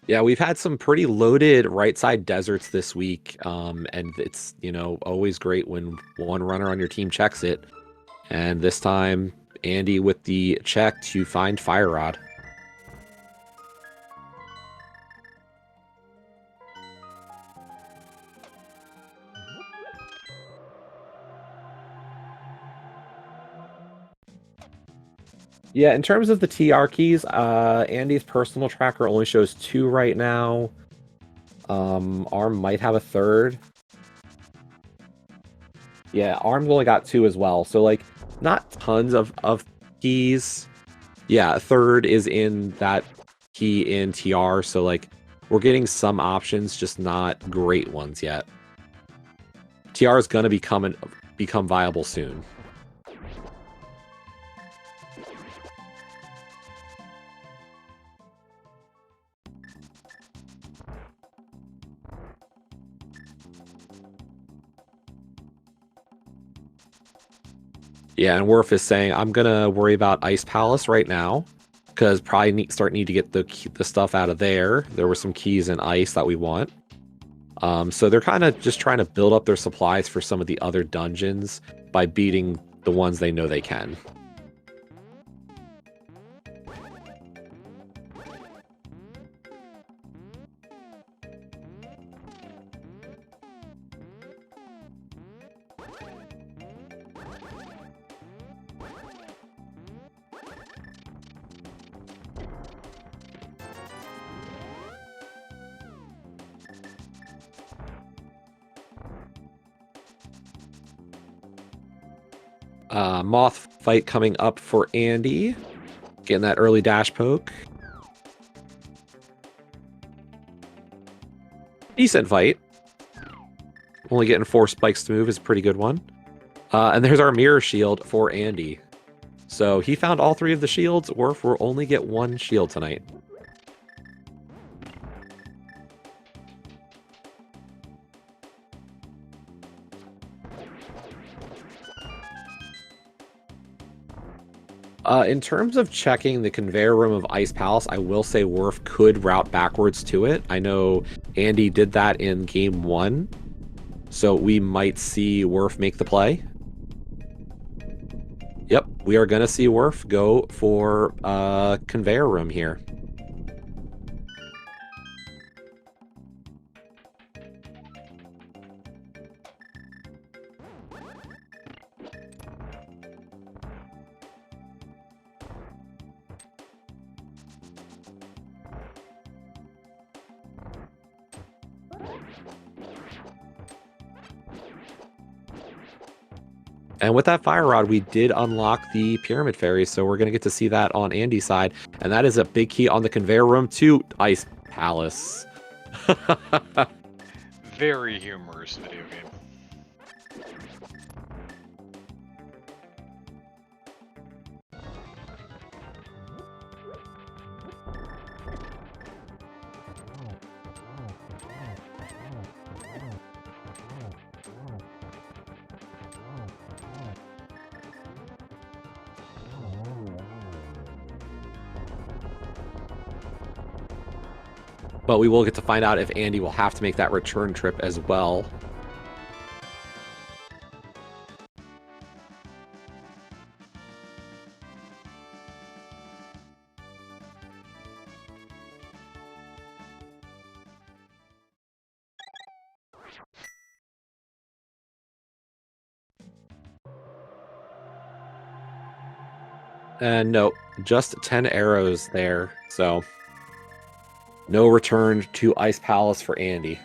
Speaker 1: Yeah, we've had some pretty loaded right side deserts this week, and it's, always great when one runner on your team checks it. And this time, Andy with the check to find Fire Rod. Yeah, in terms of the TR keys, Andy's personal tracker only shows 2 right now. Arm might have a third. Yeah, Arm's only got 2 as well. So, like, not tons of keys. Yeah, a third is in that key in TR. So, like, we're getting some options, just not great ones yet. TR is going to become viable soon. Yeah, and Worf is saying, I'm going to worry about Ice Palace right now, because probably need to get the stuff out of there. There were some keys in Ice that we want. So they're kind of just trying to build up their supplies for some of the other dungeons by beating the ones they know they can. Moth fight coming up for Andy. Getting that early dash poke. Decent fight. Only getting 4 spikes to move is a pretty good one. And there's our mirror shield for Andy. So he found all 3 of the shields. Worf will only get 1 shield tonight. In terms of checking the conveyor room of Ice Palace, I will say Worf could route backwards to it. I know Andy did that in game 1, so we might see Worf make the play. Yep, we are going to see Worf go for conveyor room here. And with that Fire Rod, we did unlock the Pyramid Fairy, so we're going to get to see that on Andy's side. And that is a big key on the conveyor room to Ice Palace.
Speaker 2: Very humorous video game.
Speaker 1: But we will get to find out if Andy will have to make that return trip as well. And no, just 10 arrows there, so no return to Ice Palace for Andy.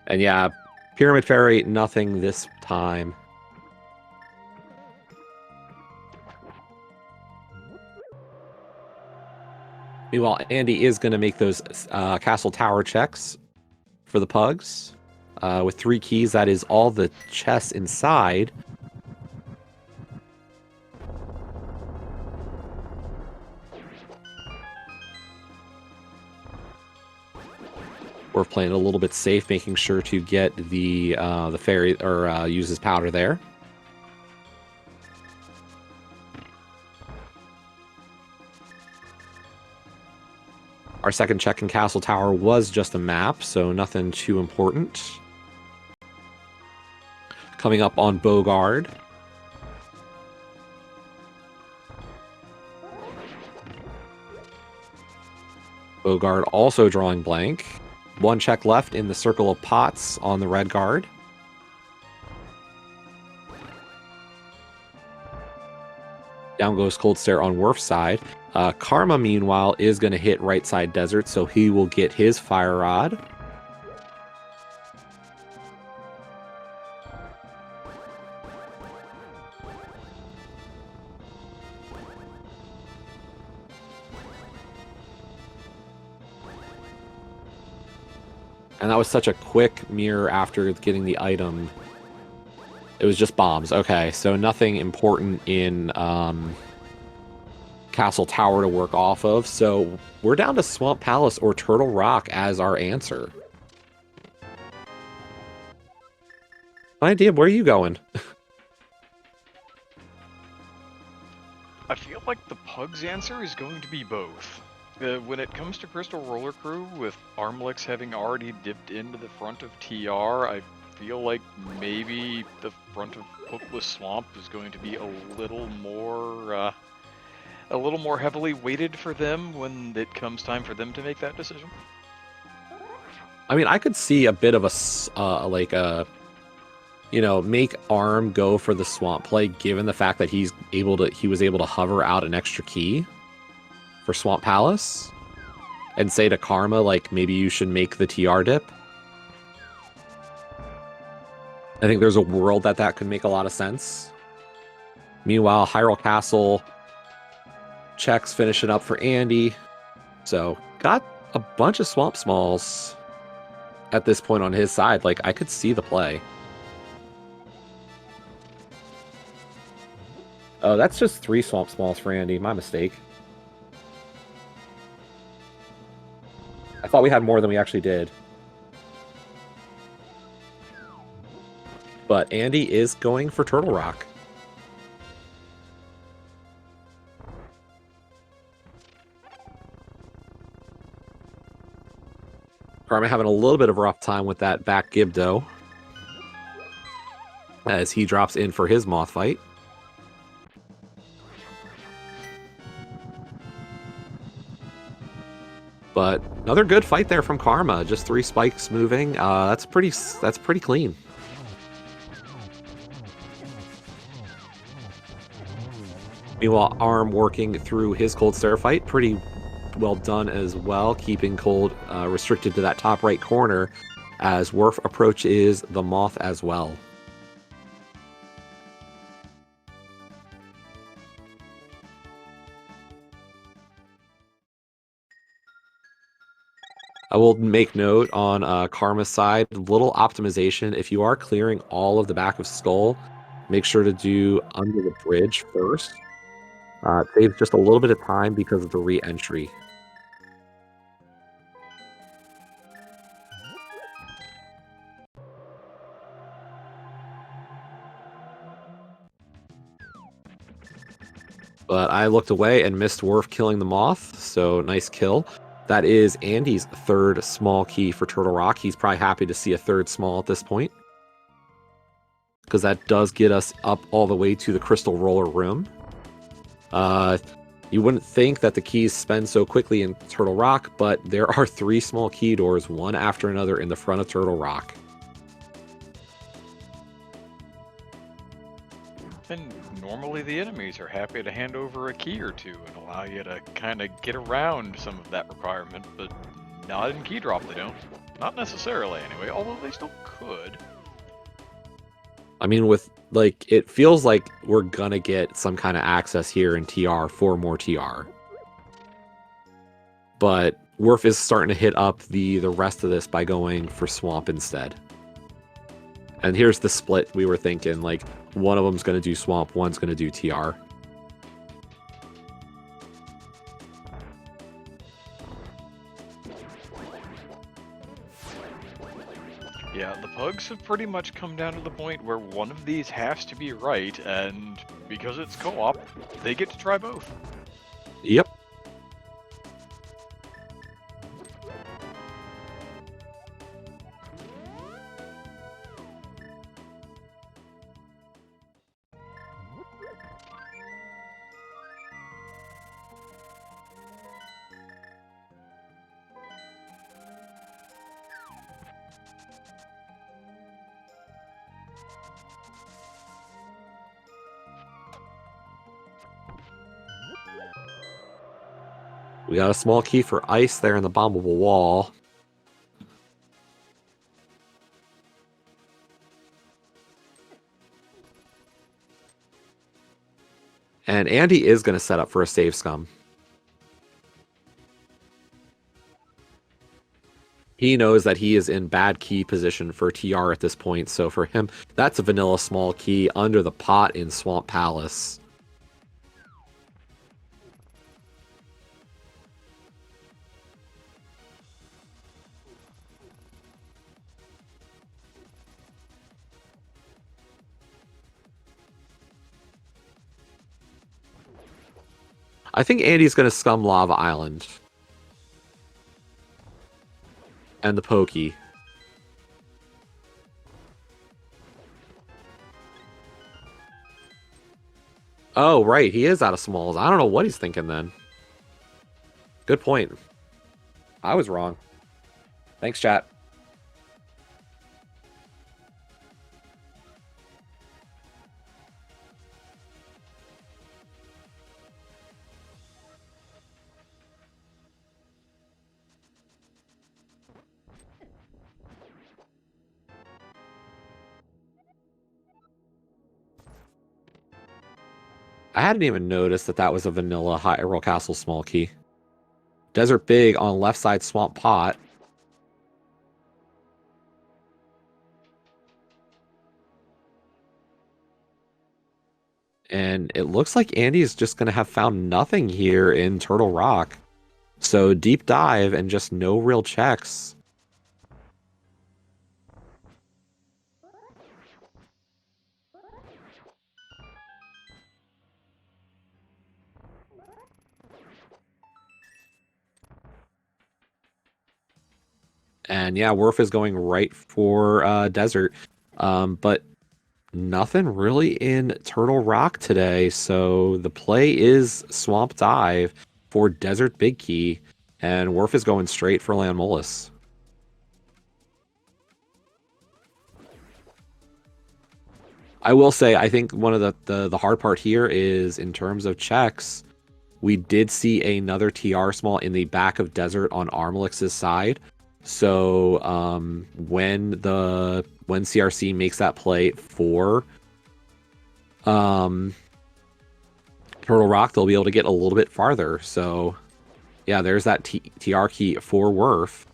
Speaker 1: And yeah, Pyramid Fairy, nothing this time. Meanwhile, Andy is going to make those castle tower checks for the pugs. With 3 keys, that is all the chests inside. We're playing a little bit safe, making sure to get the fairy, or use his powder there. Our second check in Castle Tower was just a map, so nothing too important. Coming up on Bogard. Bogard also drawing blank. One check left in the circle of pots on the red guard. Down goes Cold Stare on Worf's side. Karma, meanwhile, is going to hit right side desert, so he will get his Fire Rod. And that was such a quick mirror after getting the item. It was just bombs. Okay, so nothing important in Castle Tower to work off of. So we're down to Swamp Palace or Turtle Rock as our answer. Idea, where are you going?
Speaker 2: I feel like the Pug's answer is going to be both. When it comes to Crystal Roller Crew, with Armlix having already dipped into the front of TR, I feel like maybe the front of Hookless Swamp is going to be a little more heavily weighted for them when it comes time for them to make that decision.
Speaker 1: I mean, I could see a bit of make Arm go for the swamp play, given the fact that he was able to hover out an extra key for Swamp Palace, and say to Karma, like, maybe you should make the TR dip. I think there's a world that could make a lot of sense. Meanwhile, Hyrule Castle checks finishing up for Andy. So, got a bunch of Swamp Smalls at this point on his side. Like, I could see the play. Oh, that's just 3 Swamp Smalls for Andy. My mistake. I thought we had more than we actually did. But Andy is going for Turtle Rock. Karma having a little bit of a rough time with that back Gibdo, as he drops in for his Moth fight. But another good fight there from Karma. Just 3 spikes moving. That's pretty clean. Meanwhile, Arm working through his Cold Stare fight. Pretty well done as well, keeping Cold restricted to that top right corner as Worf approaches the Moth as well. I will make note on Karma's side, little optimization. If you are clearing all of the back of Skull, make sure to do under the bridge first. It saves just a little bit of time because of the re-entry. But I looked away and missed Worf killing the Moth, so nice kill. That is Andy's 3rd small key for Turtle Rock. He's probably happy to see a 3rd small at this point, because that does get us up all the way to the Crystal Roller Room. You wouldn't think that the keys spend so quickly in Turtle Rock, but there are 3 small key doors, one after another, in the front of Turtle Rock.
Speaker 2: And normally the enemies are happy to hand over a key or two and allow you to kind of get around some of that requirement, but not in Key Drop they don't. Not necessarily anyway, although they still could.
Speaker 1: I mean, it feels like we're gonna get some kind of access here in TR for more TR. But Worf is starting to hit up the rest of this by going for Swamp instead. And here's the split we were thinking, like, one of them's going to do Swamp, one's going to do TR.
Speaker 2: Yeah, the Pugs have pretty much come down to the point where one of these has to be right, and because it's co-op, they get to try both.
Speaker 1: Yep. We got a small key for ice there in the bombable wall. And Andy is going to set up for a save scum. He knows that he is in bad key position for TR at this point, so for him, that's a vanilla small key under the pot in Swamp Palace. I think Andy's going to scum Lava Island. And the Pokey. Oh, right. He is out of smalls. I don't know what he's thinking then. Good point. I was wrong. Thanks, chat. I hadn't even noticed that that was a vanilla Hyrule Castle small key. Desert Big on left side Swamp Pot. And it looks like Andy is just going to have found nothing here in Turtle Rock. So deep dive and just no real checks. And yeah, Worf is going right for Desert. But nothing really in Turtle Rock today. So the play is Swamp Dive for Desert Big Key. And Worf is going straight for Landmolus. I will say, I think one of the hard part here is in terms of checks, we did see another TR small in the back of Desert on Armalix's side. So when CRC makes that play for Turtle Rock, they'll be able to get a little bit farther. So yeah, there's that TR key for Worf.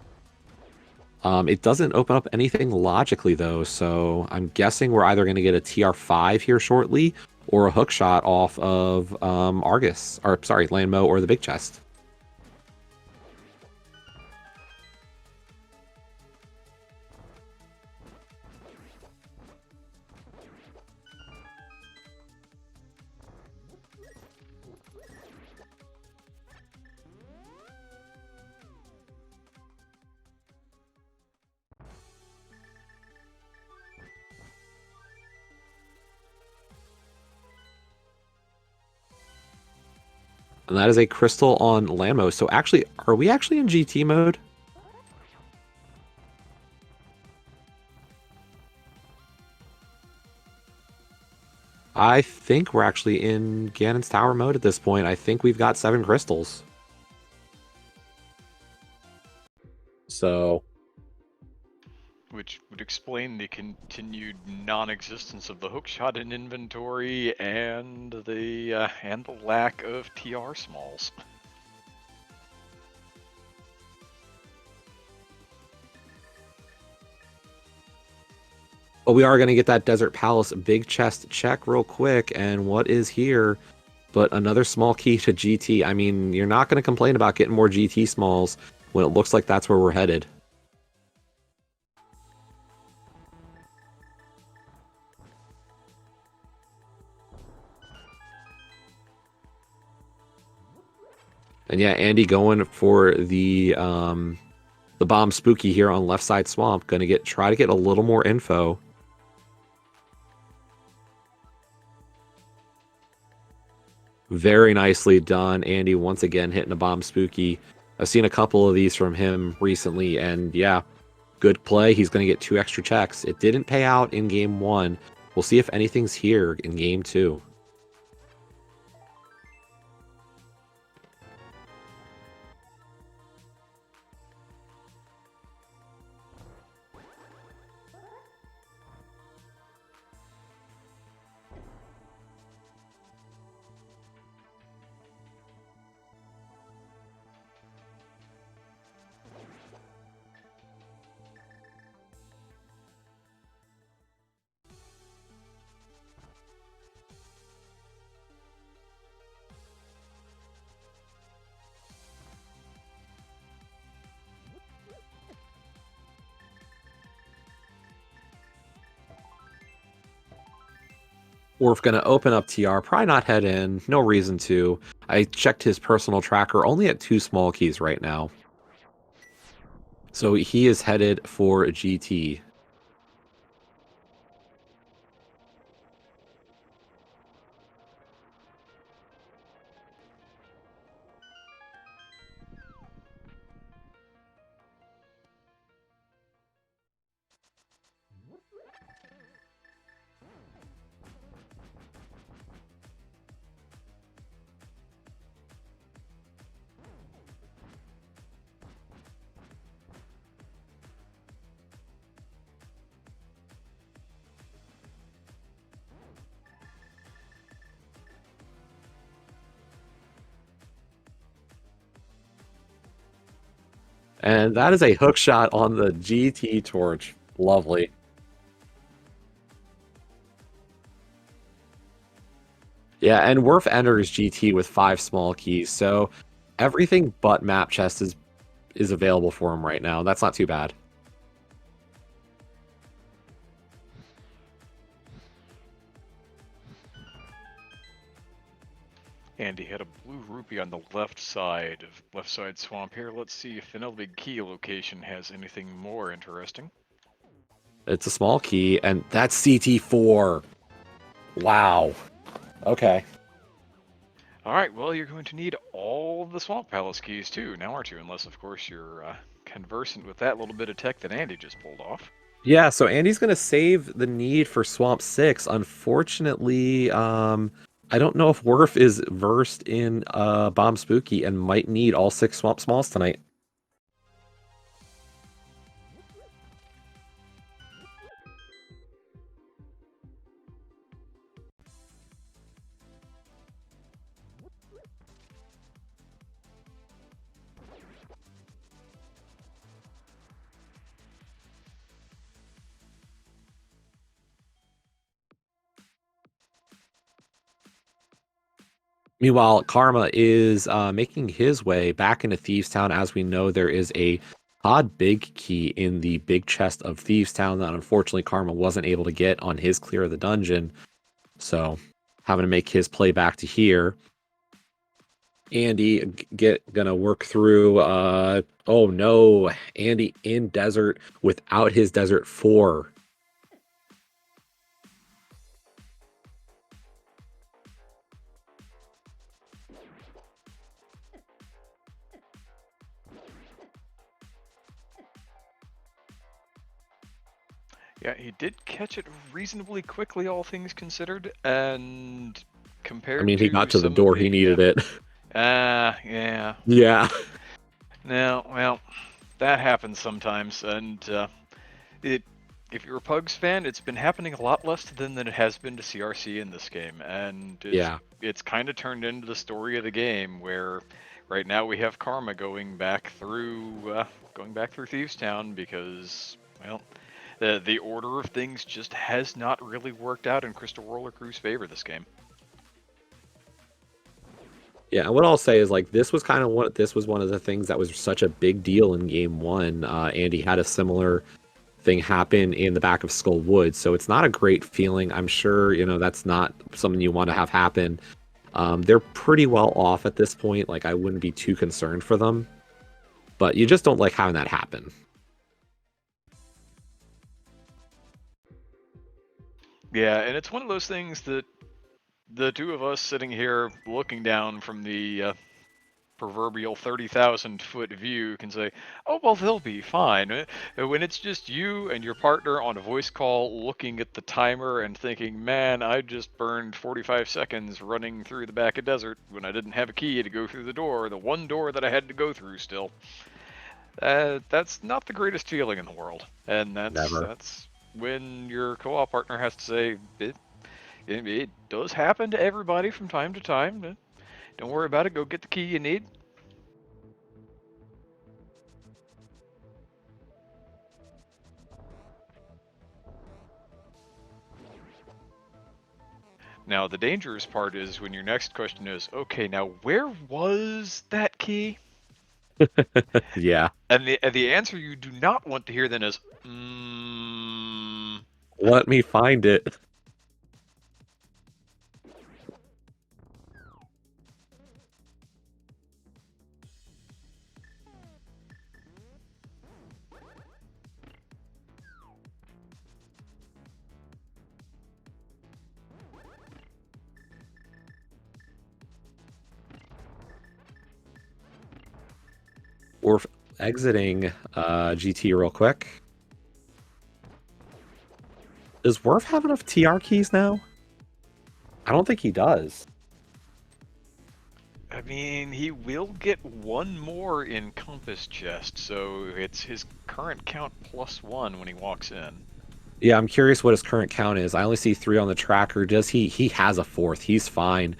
Speaker 1: It doesn't open up anything logically, though, so I'm guessing we're either going to get a TR5 here shortly or a hook shot off of Argus, or sorry, Landmo or the Big Chest. And that is a crystal on Landmo. So actually, are we actually in GT mode? I think we're actually in Ganon's Tower mode at this point. I think we've got 7 crystals. So...
Speaker 2: which would explain the continued non-existence of the hookshot in inventory and the lack of TR smalls.
Speaker 1: But we are going to get that Desert Palace Big Chest check real quick. And what is here but another small key to GT? I mean, you're not going to complain about getting more GT smalls when it looks like that's where we're headed. And yeah, Andy going for the bomb spooky here on left side swamp. Going to try to get a little more info. Very nicely done, Andy. Once again, hitting a bomb spooky. I've seen a couple of these from him recently, and yeah, good play. He's going to get 2 extra checks. It didn't pay out in game 1. We'll see if anything's here in game 2. We're going to open up TR, probably not head in, no reason to. I checked his personal tracker, only at 2 small keys right now. So he is headed for GT. And that is a hook shot on the GT torch. Lovely. Yeah, and Werf enters GT with 5 small keys, so everything but map chest is available for him right now. That's not too bad.
Speaker 2: And he had a blue rupee on the left side swamp here. Let's see if another big key location has anything more interesting.
Speaker 1: It's a small key, and that's CT4. Wow. Okay.
Speaker 2: Alright, well, you're going to need all the Swamp Palace keys too, now aren't you? Unless, of course, you're conversant with that little bit of tech that Andy just pulled off.
Speaker 1: Yeah, so Andy's gonna save the need for Swamp 6. Unfortunately, I don't know if Werf is versed in Bomb Spooky and might need all 6 Swamp Smalls tonight. Meanwhile, Karma is making his way back into Thieves Town. As we know, there is a odd big key in the big chest of Thieves Town that unfortunately Karma wasn't able to get on his clear of the dungeon. So having to make his play back to here. Andy gonna work through oh no, Andy in desert without his desert 4.
Speaker 2: Yeah, he did catch it reasonably quickly, all things considered, and compared
Speaker 1: I mean, he
Speaker 2: to
Speaker 1: got to the
Speaker 2: some
Speaker 1: door,
Speaker 2: of
Speaker 1: he
Speaker 2: the,
Speaker 1: needed it.
Speaker 2: yeah.
Speaker 1: Yeah.
Speaker 2: Now, well, that happens sometimes, and if you're a Pugs fan, it's been happening a lot less to them than it has been to CRC in this game, and
Speaker 1: Yeah.
Speaker 2: it's kind of turned into the story of the game where right now we have Karma going back through Thieves Town because, well, the order of things just has not really worked out in Crystal Roller Crew's favor this game.
Speaker 1: Yeah, and what I'll say is like this was one of the things that was such a big deal in game 1. Andy had a similar thing happen in the back of Skull Woods, so it's not a great feeling. I'm sure, that's not something you want to have happen. They're pretty well off at this point. Like I wouldn't be too concerned for them. But you just don't like having that happen.
Speaker 2: Yeah, and it's one of those things that the two of us sitting here looking down from the proverbial 30,000-foot view can say, oh, well, they'll be fine. When it's just you and your partner on a voice call looking at the timer and thinking, man, I just burned 45 seconds running through the back of desert when I didn't have a key to go through the door, the one door that I had to go through still. That's not the greatest feeling in the world. And
Speaker 1: Never.
Speaker 2: that's when your co-op partner has to say, it does happen to everybody from time to time. Don't worry about it. Go get the key you need. Now, the dangerous part is when your next question is, okay, now where was that key?
Speaker 1: Yeah.
Speaker 2: And the answer you do not want to hear then is,
Speaker 1: Let me find it. Worf exiting GT real quick. Does Worf have enough TR keys now? I don't think he does.
Speaker 2: I mean, he will get one more in Compass Chest, so it's his current count +1 when he walks in.
Speaker 1: Yeah, I'm curious what his current count is. I only see 3 on the tracker. Does he? He has a 4th. He's fine.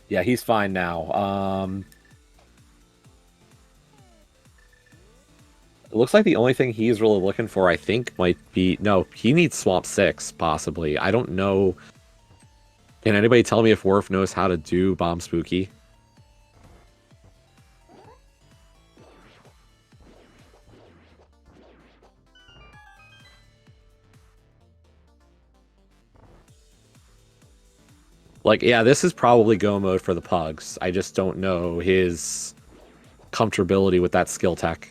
Speaker 1: Yeah, he's fine now. It looks like the only thing he's really looking for, I think, might be... No, he needs Swamp 6, possibly. I don't know. Can anybody tell me if Worf knows how to do Bomb Spooky? Like, yeah, this is probably go mode for the pugs. I just don't know his comfortability with that skill tech.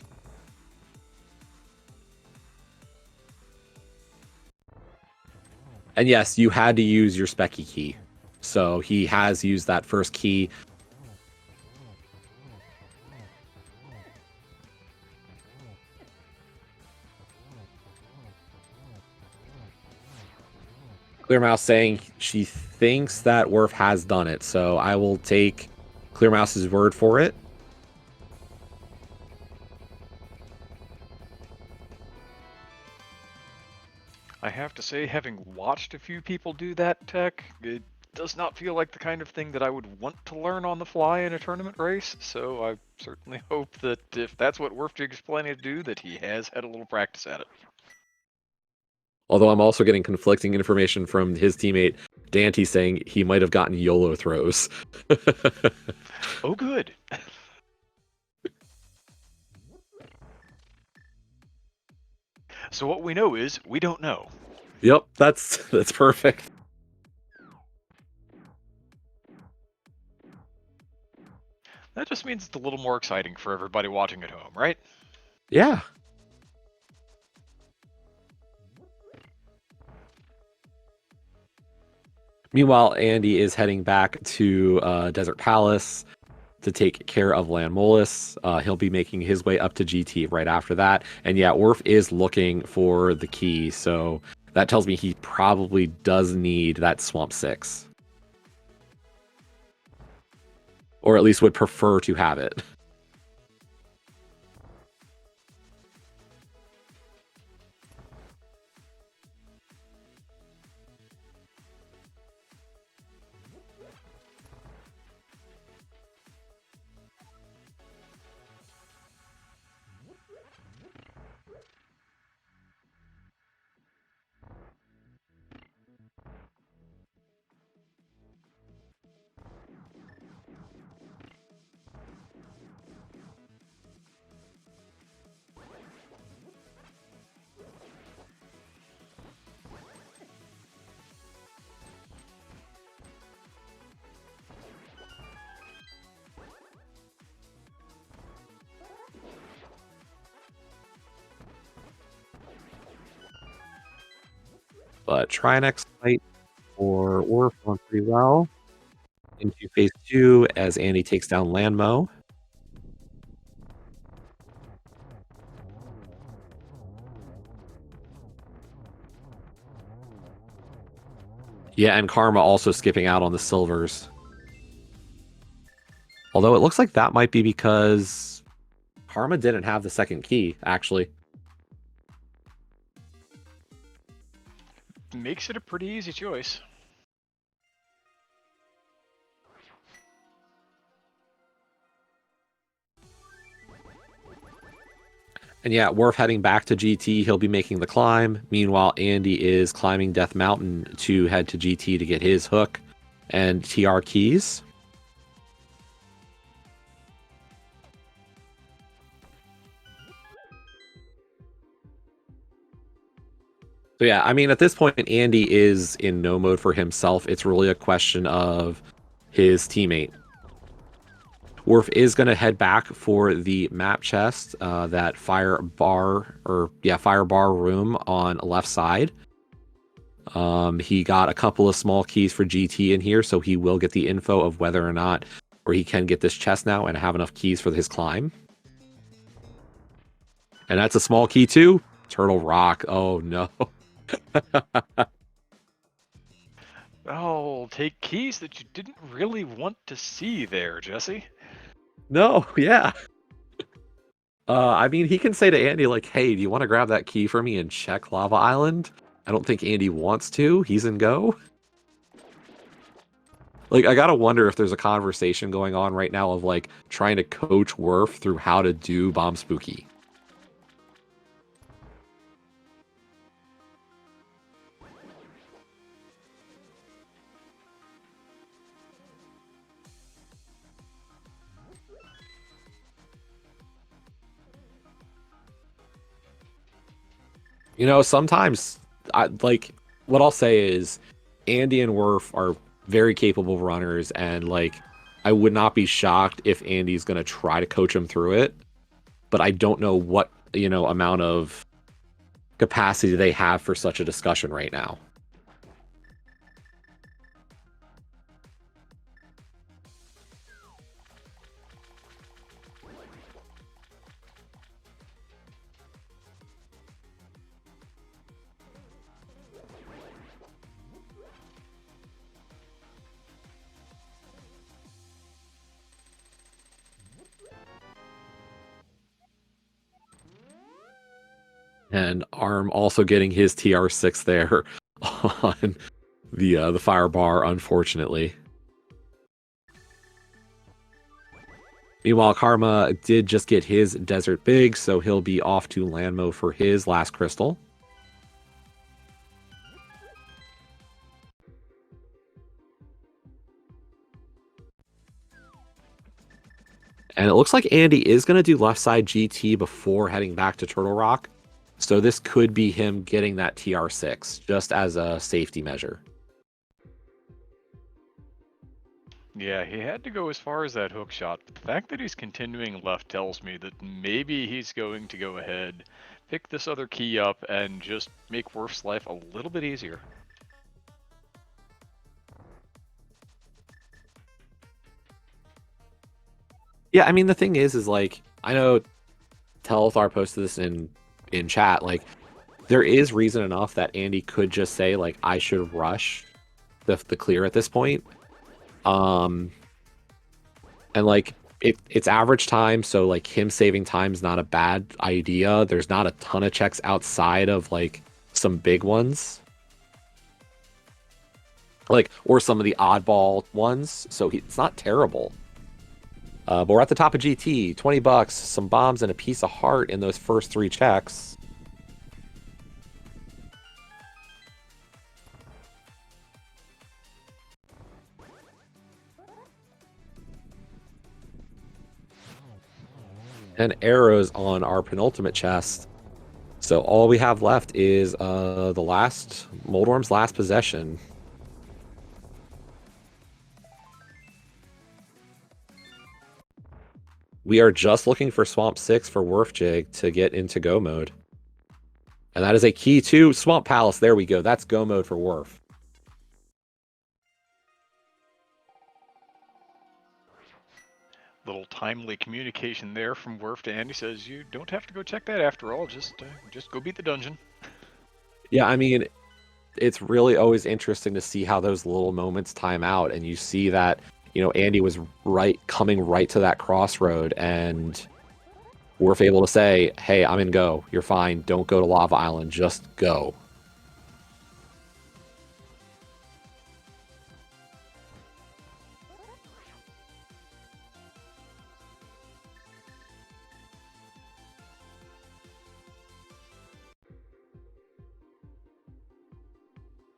Speaker 1: And yes, you had to use your Specky key. So he has used that first key. Clear Mouse saying she thinks that Worf has done it. So I will take Clear Mouse's word for it.
Speaker 2: I have to say, having watched a few people do that tech, it does not feel like the kind of thing that I would want to learn on the fly in a tournament race, so I certainly hope that if that's what Werfjig is planning to do, that he has had a little practice at it.
Speaker 1: Although I'm also getting conflicting information from his teammate Dante saying he might have gotten YOLO throws.
Speaker 2: Oh, good. So what we know is, we don't know.
Speaker 1: Yep, that's perfect.
Speaker 2: That just means it's a little more exciting for everybody watching at home, right?
Speaker 1: Yeah. Meanwhile, Andy is heading back to Desert Palace to take care of Lanmolis. He'll be making his way up to GT right after that. And yeah, Worf is looking for the key, so that tells me he probably does need that Swamp 6. Or at least would prefer to have it. But Trinex fight for Worf going pretty well. Into phase 2 as Andy takes down Landmo. Yeah, and Karma also skipping out on the silvers. Although it looks like that might be because Karma didn't have the second key, actually.
Speaker 2: Makes it a pretty easy choice.
Speaker 1: And yeah, Worf heading back to GT, he'll be making the climb. Meanwhile, Andy is climbing Death Mountain to head to GT to get his hook and TR keys. So yeah, I mean, at this point, Andy is in no mode for himself. It's really a question of his teammate. Worf is going to head back for the map chest, that fire bar room on left side. He got a couple of small keys for GT in here, so he will get the info of whether or not, or he can get this chest now and have enough keys for his climb. And that's a small key too. Turtle Rock. Oh no.
Speaker 2: Oh, take keys that you didn't really want to see there, Jesse.
Speaker 1: No, yeah. I mean, he can say to Andy, like, hey, do you want to grab that key for me and check Lava Island? I don't think Andy wants to. He's in go. Like, I gotta wonder if there's a conversation going on right now of, like, trying to coach Worf through how to do Bomb Spooky. You know, sometimes, what I'll say is Andy and Worf are very capable runners, and, like, I would not be shocked if Andy's going to try to coach him through it, but I don't know what, amount of capacity they have for such a discussion right now. And Arm also getting his TR6 there on the fire bar, unfortunately. Meanwhile, Karma did just get his Desert Big, so he'll be off to Landmo for his last crystal. And it looks like Andy is going to do left side GT before heading back to Turtle Rock. So this could be him getting that TR6 just as a safety measure.
Speaker 2: Yeah, he had to go as far as that hook shot, but the fact that he's continuing left tells me that maybe he's going to go ahead, pick this other key up, and just make Worf's life a little bit easier.
Speaker 1: Yeah, I mean, the thing is like, I know Telethar posted this in chat, like, there is reason enough that Andy could just say, like, I should rush the clear at this point. And, like, it's average time, so, like, him saving time is not a bad idea. There's not a ton of checks outside of, like, some big ones. Like, or some of the oddball ones, so it's not terrible. But we're at the top of GT, 20 bucks, some bombs, and a piece of heart in those first 3 checks. And arrows on our penultimate chest. So all we have left is the last Moldorm's last possession. We are just looking for Swamp 6 for Worf Jig to get into go mode. And that is a key to Swamp Palace. There we go. That's go mode for Worf.
Speaker 2: Little timely communication there from Worf to Andy says you don't have to go check that after all. Just go beat the dungeon.
Speaker 1: Yeah, I mean, it's really always interesting to see how those little moments time out, and you see that, Andy was coming right to that crossroad, and Worf able to say, hey, I'm in go. You're fine. Don't go to Lava Island. Just go.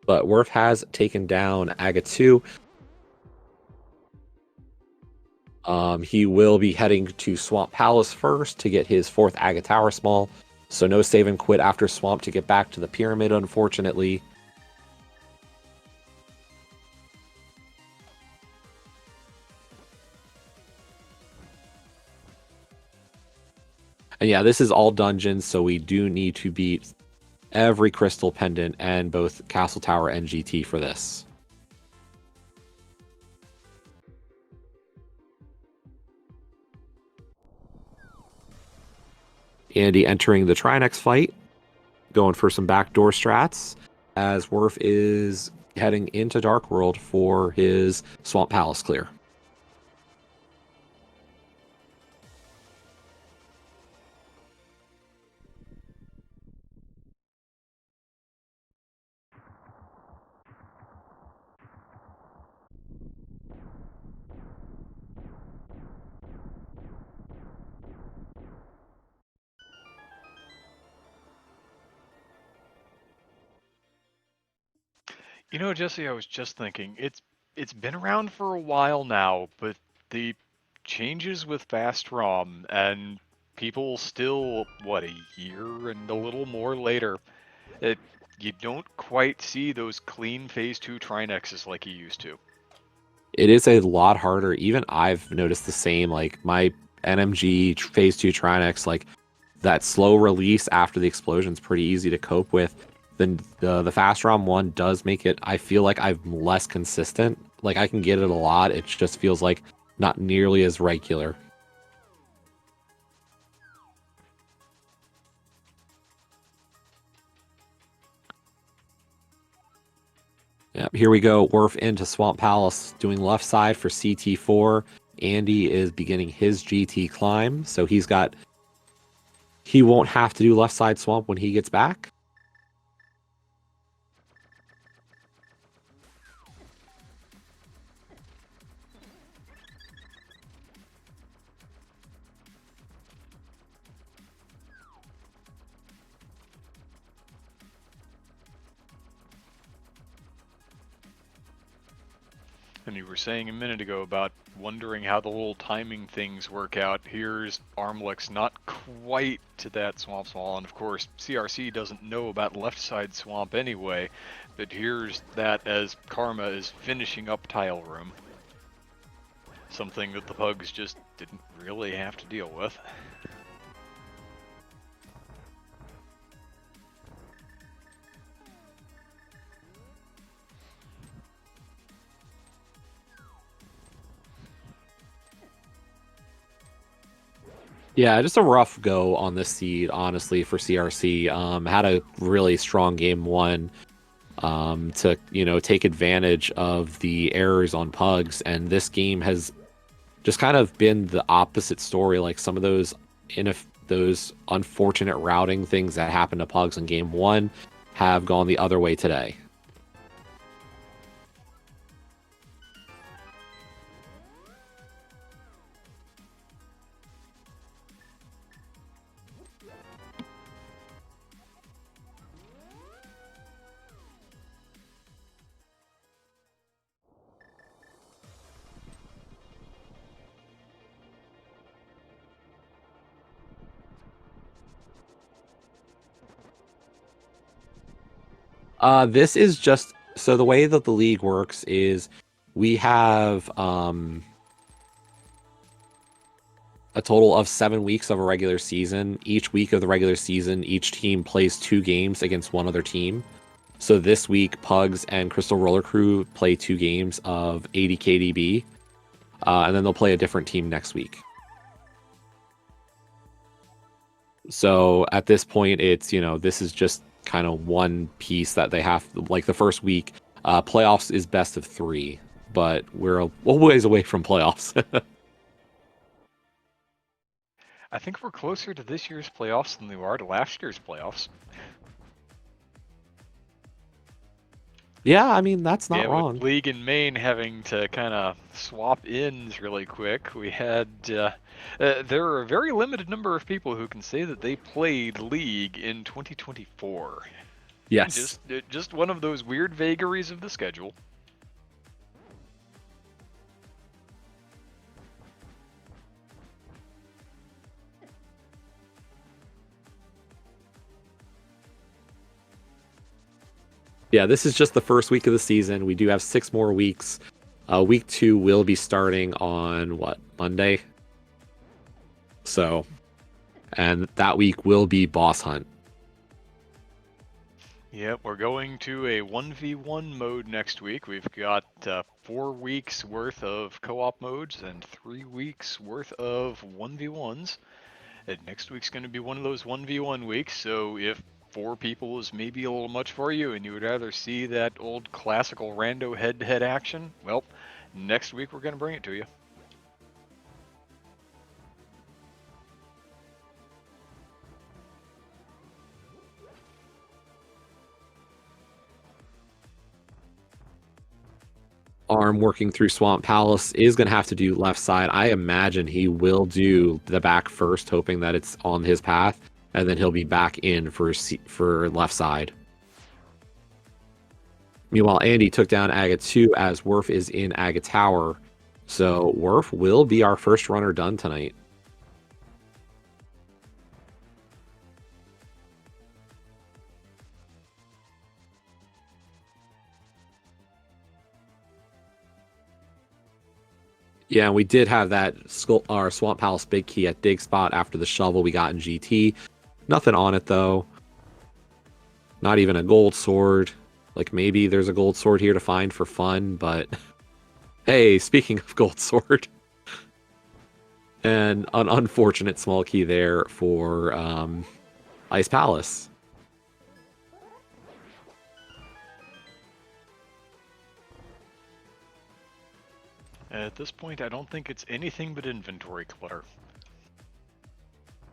Speaker 1: But Worf has taken down Aga 2. He will be heading to Swamp Palace first to get his 4th Aga Tower small. So no save and quit after Swamp to get back to the pyramid, unfortunately. And yeah, this is all dungeons, so we do need to beat every crystal pendant and both Castle Tower and GT for this. Andy entering the Trinex fight, going for some backdoor strats, as Worf is heading into Dark World for his Swamp Palace clear.
Speaker 2: You know, Jesse, I was just thinking, it's been around for a while now, but the changes with Fast ROM and people still, what, a year and a little more later, it, you don't quite see those clean Phase 2 Trinexes like you used to.
Speaker 1: It is a lot harder. Even I've noticed the same. Like my NMG Phase 2 Trinex, like that slow release after the explosion is pretty easy to cope with. Then the Fast ROM one does make it, I feel like I'm less consistent. Like I can get it a lot. It just feels like not nearly as regular. Yeah, here we go. Worf into Swamp Palace, doing left side for CT4. Andy is beginning his GT climb, so he won't have to do left side swamp when he gets back.
Speaker 2: And you were saying a minute ago about wondering how the little timing things work out. Here's Armlex not quite to that swamp small, and of course CRC doesn't know about left side swamp anyway, but here's that as Karma is finishing up tile room. Something that the pugs just didn't really have to deal with.
Speaker 1: Yeah, just a rough go on this seed, honestly, for CRC. Had a really strong game one to, take advantage of the errors on pugs, and this game has just kind of been the opposite story. Like some of those unfortunate routing things that happened to pugs in game one have gone the other way today. This is just so the way that the league works is we have a total of 7 weeks of a regular season. Each week of the regular season, each team plays 2 games against one other team. So this week, Pugs and Crystal Roller Crew play 2 games of 80 KDB, and then they'll play a different team next week. So at this point, it's, this is just kind of one piece that they have, like the first week, playoffs is best of 3, but we're a ways away from playoffs.
Speaker 2: I think we're closer to this year's playoffs than we are to last year's playoffs.
Speaker 1: Yeah, I mean, that's not wrong.
Speaker 2: With League and Main having to kind of swap ins really quick, we had there are a very limited number of people who can say that they played League in 2024.
Speaker 1: Yes.
Speaker 2: Just one of those weird vagaries of the schedule.
Speaker 1: Yeah, this is just the first week of the season. We do have 6 more weeks. Week 2 will be starting on Monday? So, and that week will be Boss Hunt.
Speaker 2: Yep, we're going to a 1v1 mode next week. We've got 4 weeks worth of co-op modes and 3 weeks worth of 1v1s. And next week's going to be one of those 1v1 weeks, so if 4 people is maybe a little much for you and you would rather see that old classical rando head-to-head action, well, next week we're going to bring it to you.
Speaker 1: Arm working through Swamp Palace is going to have to do left side. I imagine he will do the back first, hoping that it's on his path, and then he'll be back in for left side. Meanwhile, Andy took down Aga 2 as Werf is in Aga Tower. So Werf will be our first runner done tonight. Yeah, we did have that Swamp Palace big key at Dig Spot after the shovel we got in GT. Nothing on it, though. Not even a gold sword. Like, maybe there's a gold sword here to find for fun, but... Hey, speaking of gold sword... And an unfortunate small key there for Ice Palace.
Speaker 2: At this point, I don't think it's anything but inventory clutter.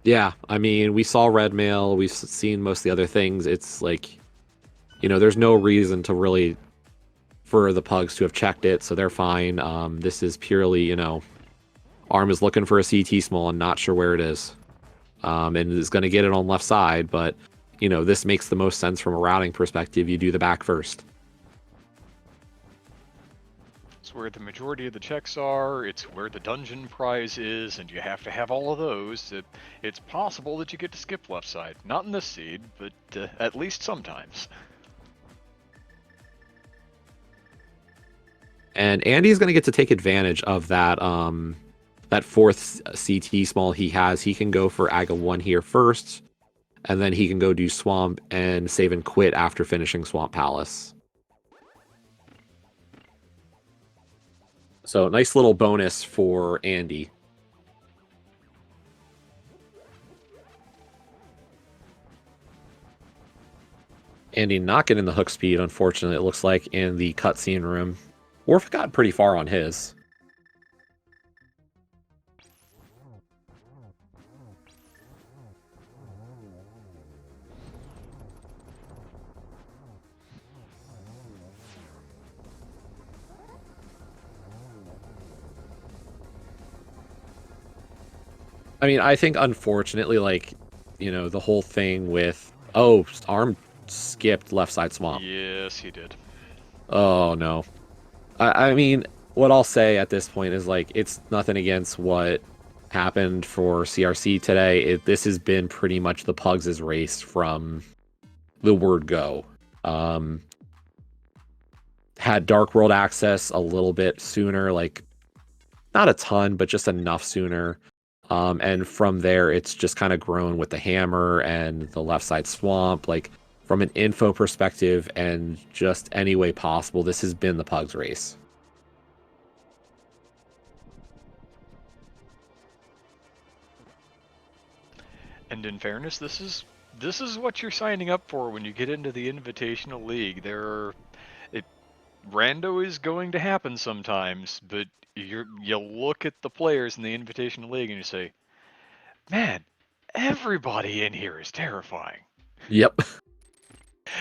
Speaker 1: Yeah, I mean, we saw red mail, we've seen most of the other things. It's like, you know, there's no reason to really for the pugs to have checked it, so they're fine. This is purely, you know, Arm is looking for a CT small and not sure where it is. And is going to get it on left side, but, you know, this makes the most sense from a routing perspective. You do the back first.
Speaker 2: It's where the majority of the checks are, it's where the dungeon prize is, and you have to have all of those. It's possible that you get to skip left side. Not in this seed, but at least sometimes.
Speaker 1: And Andy's going to get to take advantage of that that fourth CT small he has. He can go for Aga 1 here first, and then he can go do Swamp and save and quit after finishing Swamp Palace. So nice little bonus for Andy. Andy not getting the hook speed, unfortunately, it looks like, in the cutscene room. Worf got pretty far on his. I mean, I think, unfortunately, like, you know, the whole thing with, oh, Arm skipped left side swamp.
Speaker 2: Yes, he did.
Speaker 1: Oh, no. I mean, what I'll say at this point is, like, it's nothing against what happened for CRC today. This has been pretty much the Pugs' race from the word go. Had Dark World access a little bit sooner, like, not a ton, but just enough sooner. And from there, it's just kind of grown with the hammer and the left side swamp. Like, from an info perspective and just any way possible, this has been the Pugs race.
Speaker 2: And in fairness, this is what you're signing up for when you get into the Invitational League. Rando is going to happen sometimes, but you look at the players in the Invitational League and you say, man, everybody in here is terrifying.
Speaker 1: Yep.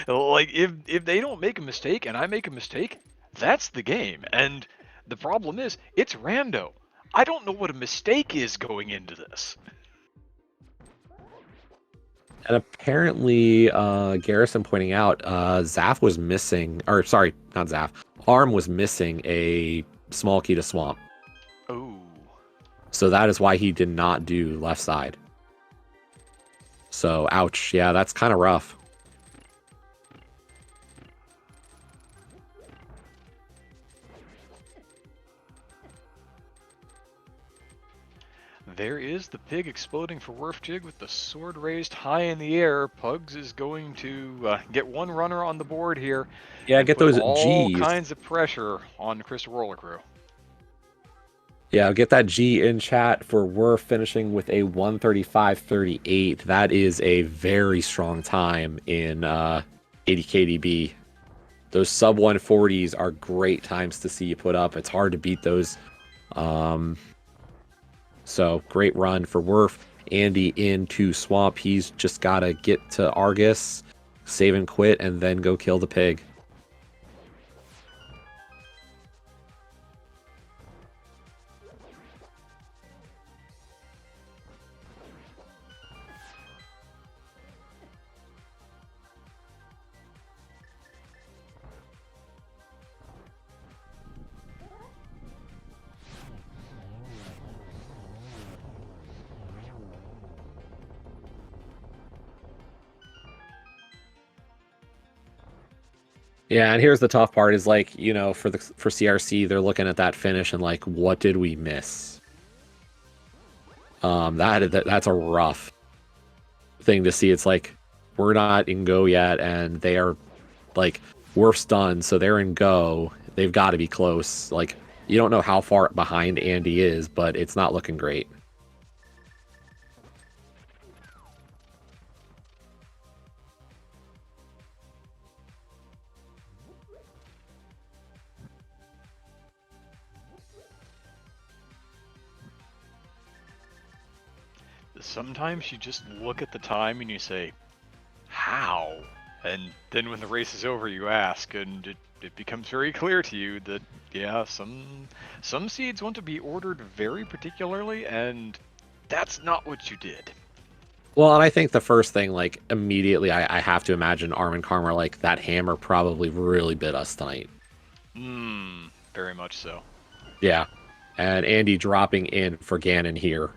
Speaker 2: Like, if they don't make a mistake and I make a mistake, that's the game. And the problem is, it's rando. I don't know what a mistake is going into this.
Speaker 1: And apparently, Garrison pointing out, Zaf was missing, or sorry, not Zaf, Arm was missing a small key to swamp.
Speaker 2: Oh.
Speaker 1: So that is why he did not do left side. So, ouch. Yeah, that's kind of rough.
Speaker 2: there is the pig exploding for Werfjig with the sword raised high in the air. Pugs is going to get one runner on the board here
Speaker 1: Yeah,
Speaker 2: and
Speaker 1: get
Speaker 2: put
Speaker 1: those
Speaker 2: all
Speaker 1: Gs.
Speaker 2: kinds of pressure on the Crystal Roller Crew.
Speaker 1: Yeah, get that G in chat for we're finishing with a 135.38. That is a very strong time in 80 KDB. Those sub 140s are great times to see you put up. It's hard to beat those. So great run for Werf. Andy into Swamp. He's just got to get to Argus, save and quit, and then go kill the pig. Yeah, and here's the tough part is like, you know, for CRC, they're looking at that finish and like, what did we miss? That's a rough thing to see. It's like we're not in go yet, and they are like we're stunned, so they're in go. They've got to be close. Like you don't know how far behind Andy is, but it's not looking great.
Speaker 2: Sometimes you just look at the time and you say, how? And then when the race is over, you ask, and it becomes very clear to you that, yeah, some seeds want to be ordered very particularly, and that's not what you did.
Speaker 1: Well, and I think the first thing, like, immediately, I have to imagine Arm and Karma, like, that hammer probably really bit us tonight.
Speaker 2: Very much so.
Speaker 1: Yeah. And Andy dropping in for Ganon here.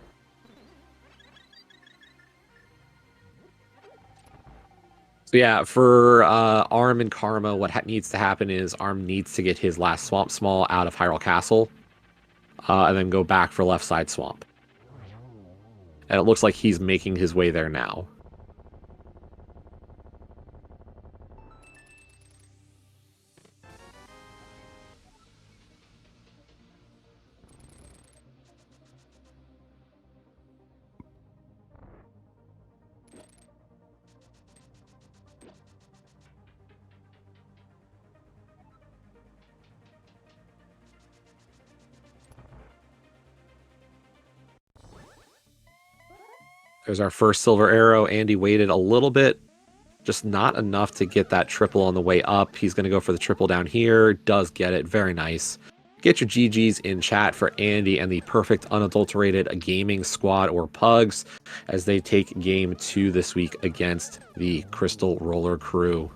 Speaker 1: So yeah, for Arm and Karma, what needs to happen is Arm needs to get his last Swamp Small out of Hyrule Castle, and then go back for left side Swamp. And it looks like he's making his way there now. There's our first silver arrow. Andy waited a little bit, just not enough to get that triple on the way up. He's going to go for the triple down here. Does get it. Very nice. Get your GGs in chat for Andy and the perfect unadulterated gaming squad or pugs as they take game 2 this week against the Crystal Roller Crew.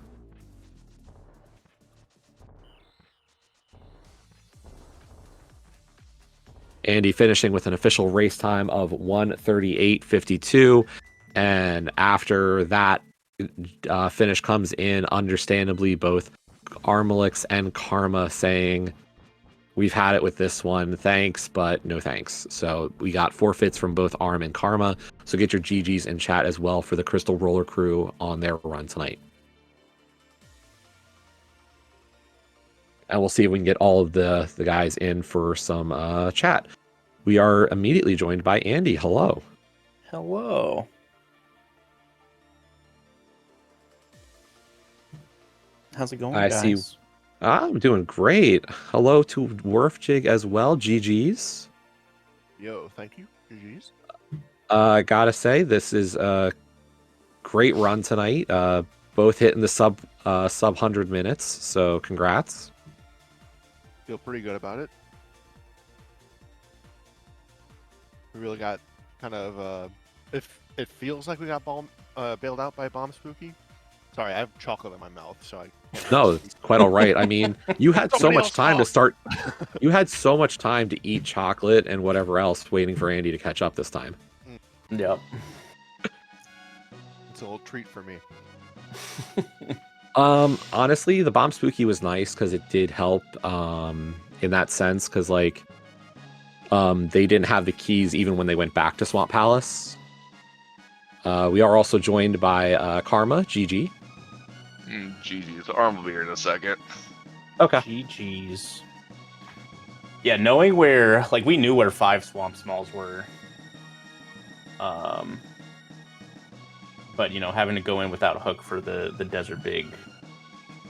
Speaker 1: Andy finishing with an official race time of 1:38.52. And after that finish comes in, understandably, both Armalix and Karma saying, we've had it with this one, thanks, but no thanks. So we got forfeits from both Arm and Karma. So get your GGs in chat as well for the Crystal Roller Crew on their run tonight. And we'll see if we can get all of the guys in for some chat. We are immediately joined by Andy. Hello.
Speaker 3: Hello. How's it going, guys?
Speaker 1: See. I'm doing great. Hello to Werfjig as well. GG's.
Speaker 4: Yo, thank you. GG's.
Speaker 1: Gotta say, this is a great run tonight. Both hitting the sub 100 minutes. So congrats.
Speaker 4: Feel pretty good about it. We really got kind of it feels like we got bailed out by Bomb Spooky. Sorry, I have chocolate in my mouth, so I can't.
Speaker 1: No, it's quite all right. I mean, you had so much time to start. You had so much time to eat chocolate and whatever else, waiting for Andy to catch up this time.
Speaker 3: Yep.
Speaker 4: It's a little treat for me.
Speaker 1: Honestly, the Bomb Spooky was nice because it did help in that sense, because like They didn't have the keys even when they went back to Swamp Palace. We are also joined by Karma, GG.
Speaker 5: GG's. Arm will be here in a second.
Speaker 1: Okay.
Speaker 3: GG's. Yeah, knowing where, like, we knew where 5 Swamp Smalls were. But, you know, having to go in without Hook for the Desert Big.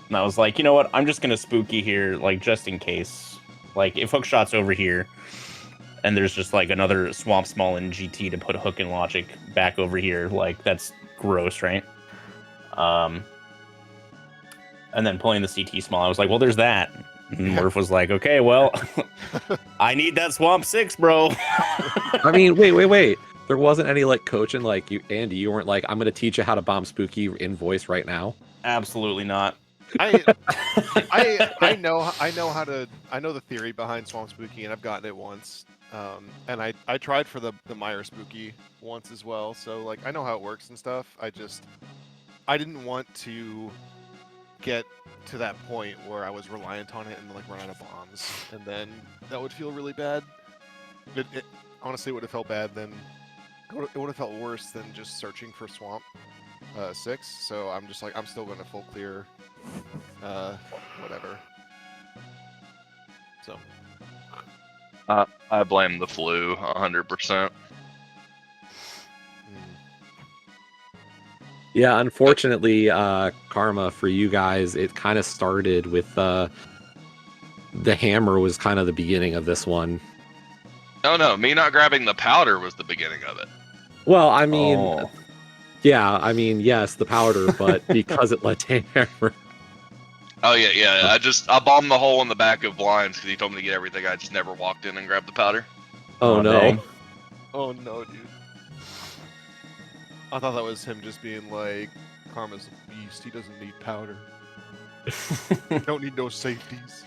Speaker 3: And I was like, you know what, I'm just going to spooky here, like, just in case. Like, if Hookshot's over here, and there's just, like, another Swamp Small in GT to put Hook and Logic back over here, like, that's gross, right? And then pulling the CT Small, I was like, well, there's that. And Murph was like, okay, well, I need that Swamp 6, bro.
Speaker 1: I mean, wait. There wasn't any, like, coaching, like, you, Andy, you weren't like, I'm going to teach you how to bomb Spooky in voice right now?
Speaker 3: Absolutely not.
Speaker 4: I know the theory behind Swamp Spooky, and I've gotten it once. And I tried for the Meyer Spooky once as well, so like I know how it works and stuff. I didn't want to get to that point where I was reliant on it and like run out of bombs, and then that would feel really bad. It honestly would have felt bad then. It would have felt worse than just searching for Swamp 6. So I'm just like, I'm still going to full clear whatever. So
Speaker 5: I blame the flu 100%.
Speaker 1: Yeah, unfortunately, Karma, for you guys, it kind of started with the hammer was kind of the beginning of this one.
Speaker 5: No, me not grabbing the powder was the beginning of it.
Speaker 1: Well, I mean, yeah, I mean, yes, the powder, but because it led to hammer.
Speaker 5: Oh yeah. I bombed the hole in the back of blinds because he told me to get everything. I just never walked in and grabbed the powder.
Speaker 1: Oh no.
Speaker 3: Dang.
Speaker 4: Oh no, dude. I thought that was him just being like, Karma's a beast, he doesn't need powder. Don't need no safeties.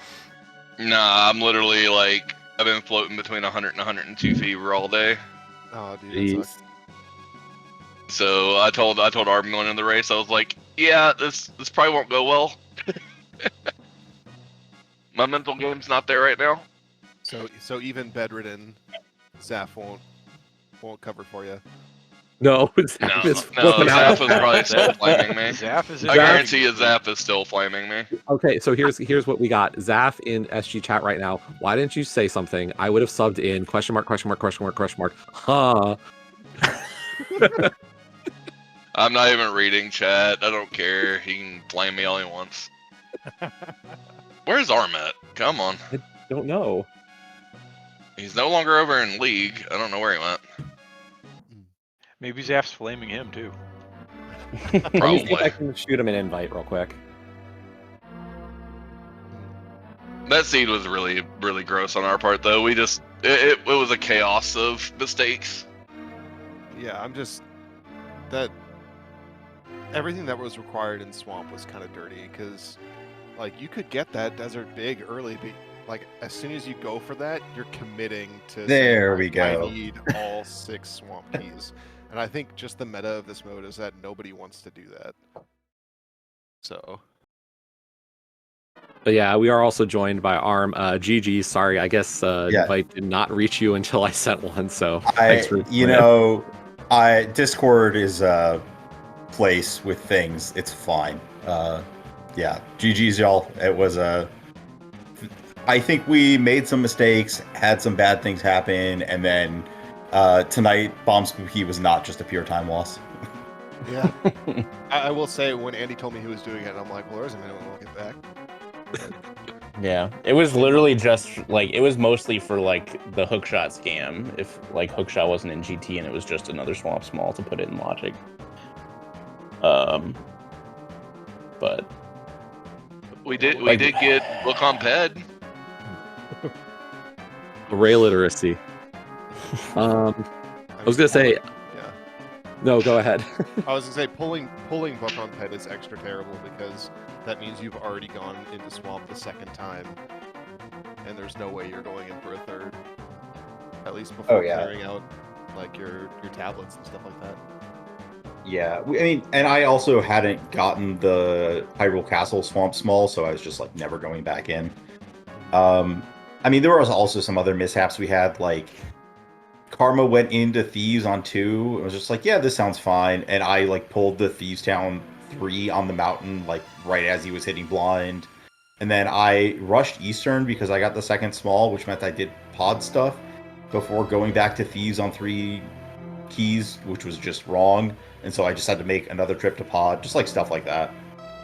Speaker 5: Nah, I'm literally like, I've been floating between 100 and 102 fever all day.
Speaker 4: Oh dude, that sucks.
Speaker 5: So I told Arvin going in the race, I was like, yeah, this probably won't go well. My mental game's not there right now.
Speaker 4: So even bedridden, Zaf won't cover for you.
Speaker 1: No,
Speaker 5: Zap is probably still flaming me. I guarantee you Zap is still flaming me.
Speaker 1: Okay, so here's what we got. Zaf in SG chat right now. Why didn't you say something? I would have subbed in question mark. Huh.
Speaker 5: I'm not even reading chat. I don't care. He can flame me all he wants. Where's Armet? Come on.
Speaker 1: I don't know.
Speaker 5: He's no longer over in League. I don't know where he went.
Speaker 2: Maybe Zaf's flaming him too.
Speaker 1: Let me see if I can shoot him an invite real quick.
Speaker 5: That seed was really, really gross on our part, though. It was a chaos of mistakes.
Speaker 4: Yeah, that everything that was required in Swamp was kind of dirty, because like you could get that Desert Big early, but like as soon as you go for that, you're committing to
Speaker 6: there
Speaker 4: saying,
Speaker 6: we go.
Speaker 4: I need all 6 Swamp keys. And I think just the meta of this mode is that nobody wants to do that. So.
Speaker 1: But yeah, we are also joined by Arm. GG, sorry, I guess invite did not reach you until I sent one. So thanks for
Speaker 6: Discord is a place with things. It's fine. Yeah, GG's y'all. It was I think we made some mistakes, had some bad things happen, and then tonight, Bomb Spooky was not just a pure time loss.
Speaker 4: Yeah. I will say, when Andy told me he was doing it, I'm like, well, there's a minute when we'll get back.
Speaker 3: Yeah, it was literally just, like, it was mostly for, like, the Hookshot scam. If, like, Hookshot wasn't in GT and it was just another Swamp Small to put it in Logic. But...
Speaker 5: We did get Book on Ped.
Speaker 1: Array literacy. I was gonna say,
Speaker 4: yeah.
Speaker 1: No, go ahead.
Speaker 4: I was gonna say pulling Book on Ped is extra terrible because that means you've already gone into Swamp the second time, and there's no way you're going in for a third. At least before clearing out like your tablets and stuff like that.
Speaker 6: Yeah, I mean, and I also hadn't gotten the Hyrule Castle Swamp Small, so I was just like never going back in. I mean, there was also some other mishaps we had. Like, Karma went into Thieves on 2. I was just like, yeah, this sounds fine. And I, like, pulled the Thieves Town 3 on the mountain, like, right as he was hitting blind. And then I rushed Eastern because I got the second small, which meant I did pod stuff before going back to Thieves on 3 keys, which was just wrong. And so I just had to make another trip to pod, just like stuff like that.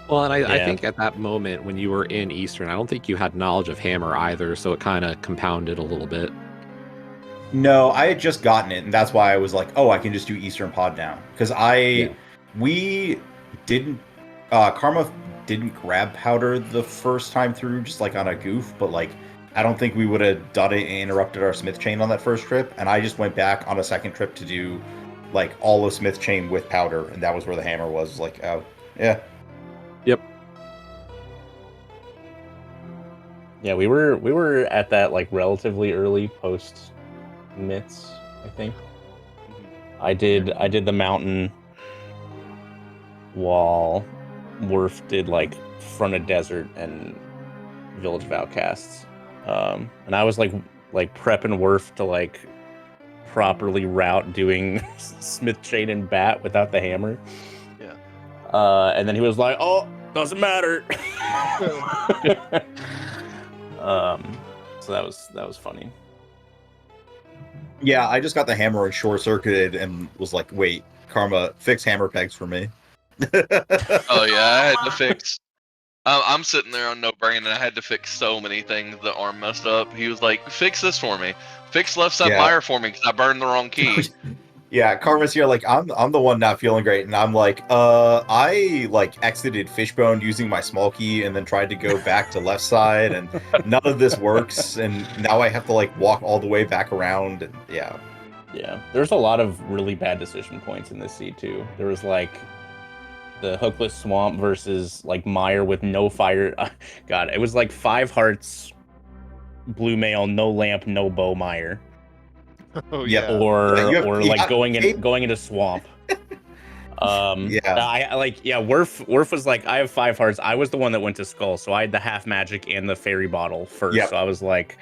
Speaker 1: Well, and I
Speaker 3: Yeah.
Speaker 1: think at that moment when you were in Eastern, I don't think you had knowledge of Hammer either, so it kind of compounded a little bit.
Speaker 6: No, I had just gotten it, and that's why I was like, oh, I can just do Eastern Pod now. Because we didn't, Karma didn't grab powder the first time through, just like on a goof, but like, I don't think we would have done it and interrupted our Smith chain on that first trip, and I just went back on a second trip to do like all of Smith chain with powder, and that was where the hammer was. Like, oh, yeah.
Speaker 1: Yep.
Speaker 3: Yeah, we were at that like relatively early post myths, I think. I did the mountain while Worf did like Front of Desert and Village of Outcasts. And I was like prepping Worf to like properly route doing Smith chain and bat without the hammer.
Speaker 4: Yeah.
Speaker 3: And then he was like, "Oh, doesn't matter." So that was funny.
Speaker 6: Yeah, I just got the hammer and short circuited and was like, wait, Karma, fix hammer pegs for me.
Speaker 5: Oh yeah, I had to fix. I'm sitting there on no brain, and I had to fix so many things that Arm messed up. He was like, "Fix this for me. Fix left side
Speaker 6: Yeah.
Speaker 5: mire for me because I burned the wrong key."
Speaker 6: Yeah, Karma's here like, I'm the one not feeling great, and I'm like, I like exited Fishbone using my small key and then tried to go back to left side, and none of this works, and now I have to like walk all the way back around, and yeah.
Speaker 3: Yeah, there's a lot of really bad decision points in this seed too. There was like the hookless swamp versus like mire with no fire. God, it was like 5 hearts, blue mail, no lamp, no bow mire.
Speaker 4: Oh
Speaker 6: Yeah.
Speaker 4: yeah.
Speaker 3: Or
Speaker 6: Yeah, you have-
Speaker 3: or
Speaker 6: you
Speaker 3: like
Speaker 6: got-
Speaker 3: going into swamp.
Speaker 6: Yeah.
Speaker 3: Worf was like, I have 5 hearts. I was the one that went to skull, so I had the half magic and the fairy bottle first.
Speaker 6: Yep.
Speaker 3: So I was like,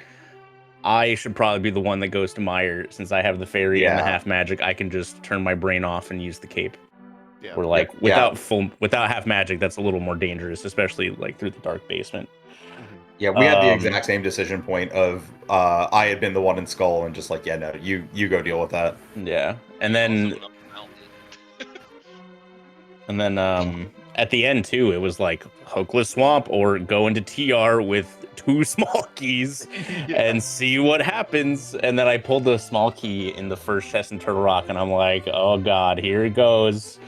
Speaker 3: I should probably be the one that goes to mire since I have the fairy and the
Speaker 6: Yeah.
Speaker 3: half magic. I can just turn my brain off and use the cape.
Speaker 4: Yeah.
Speaker 3: Or like
Speaker 6: Yeah.
Speaker 3: without half magic, that's a little more dangerous, especially like through the dark basement.
Speaker 6: Yeah, we had the
Speaker 3: Um,
Speaker 6: exact same decision point of I had been the one in skull and just like, yeah, no, you go deal with that.
Speaker 3: Yeah, and then
Speaker 5: Also went up the mountain.
Speaker 3: and then at the end too, it was like hookless swamp or go into TR with 2 small keys and see what happens. And then I pulled the small key in the first chest in Turtle Rock, and I'm like, oh god, here it goes.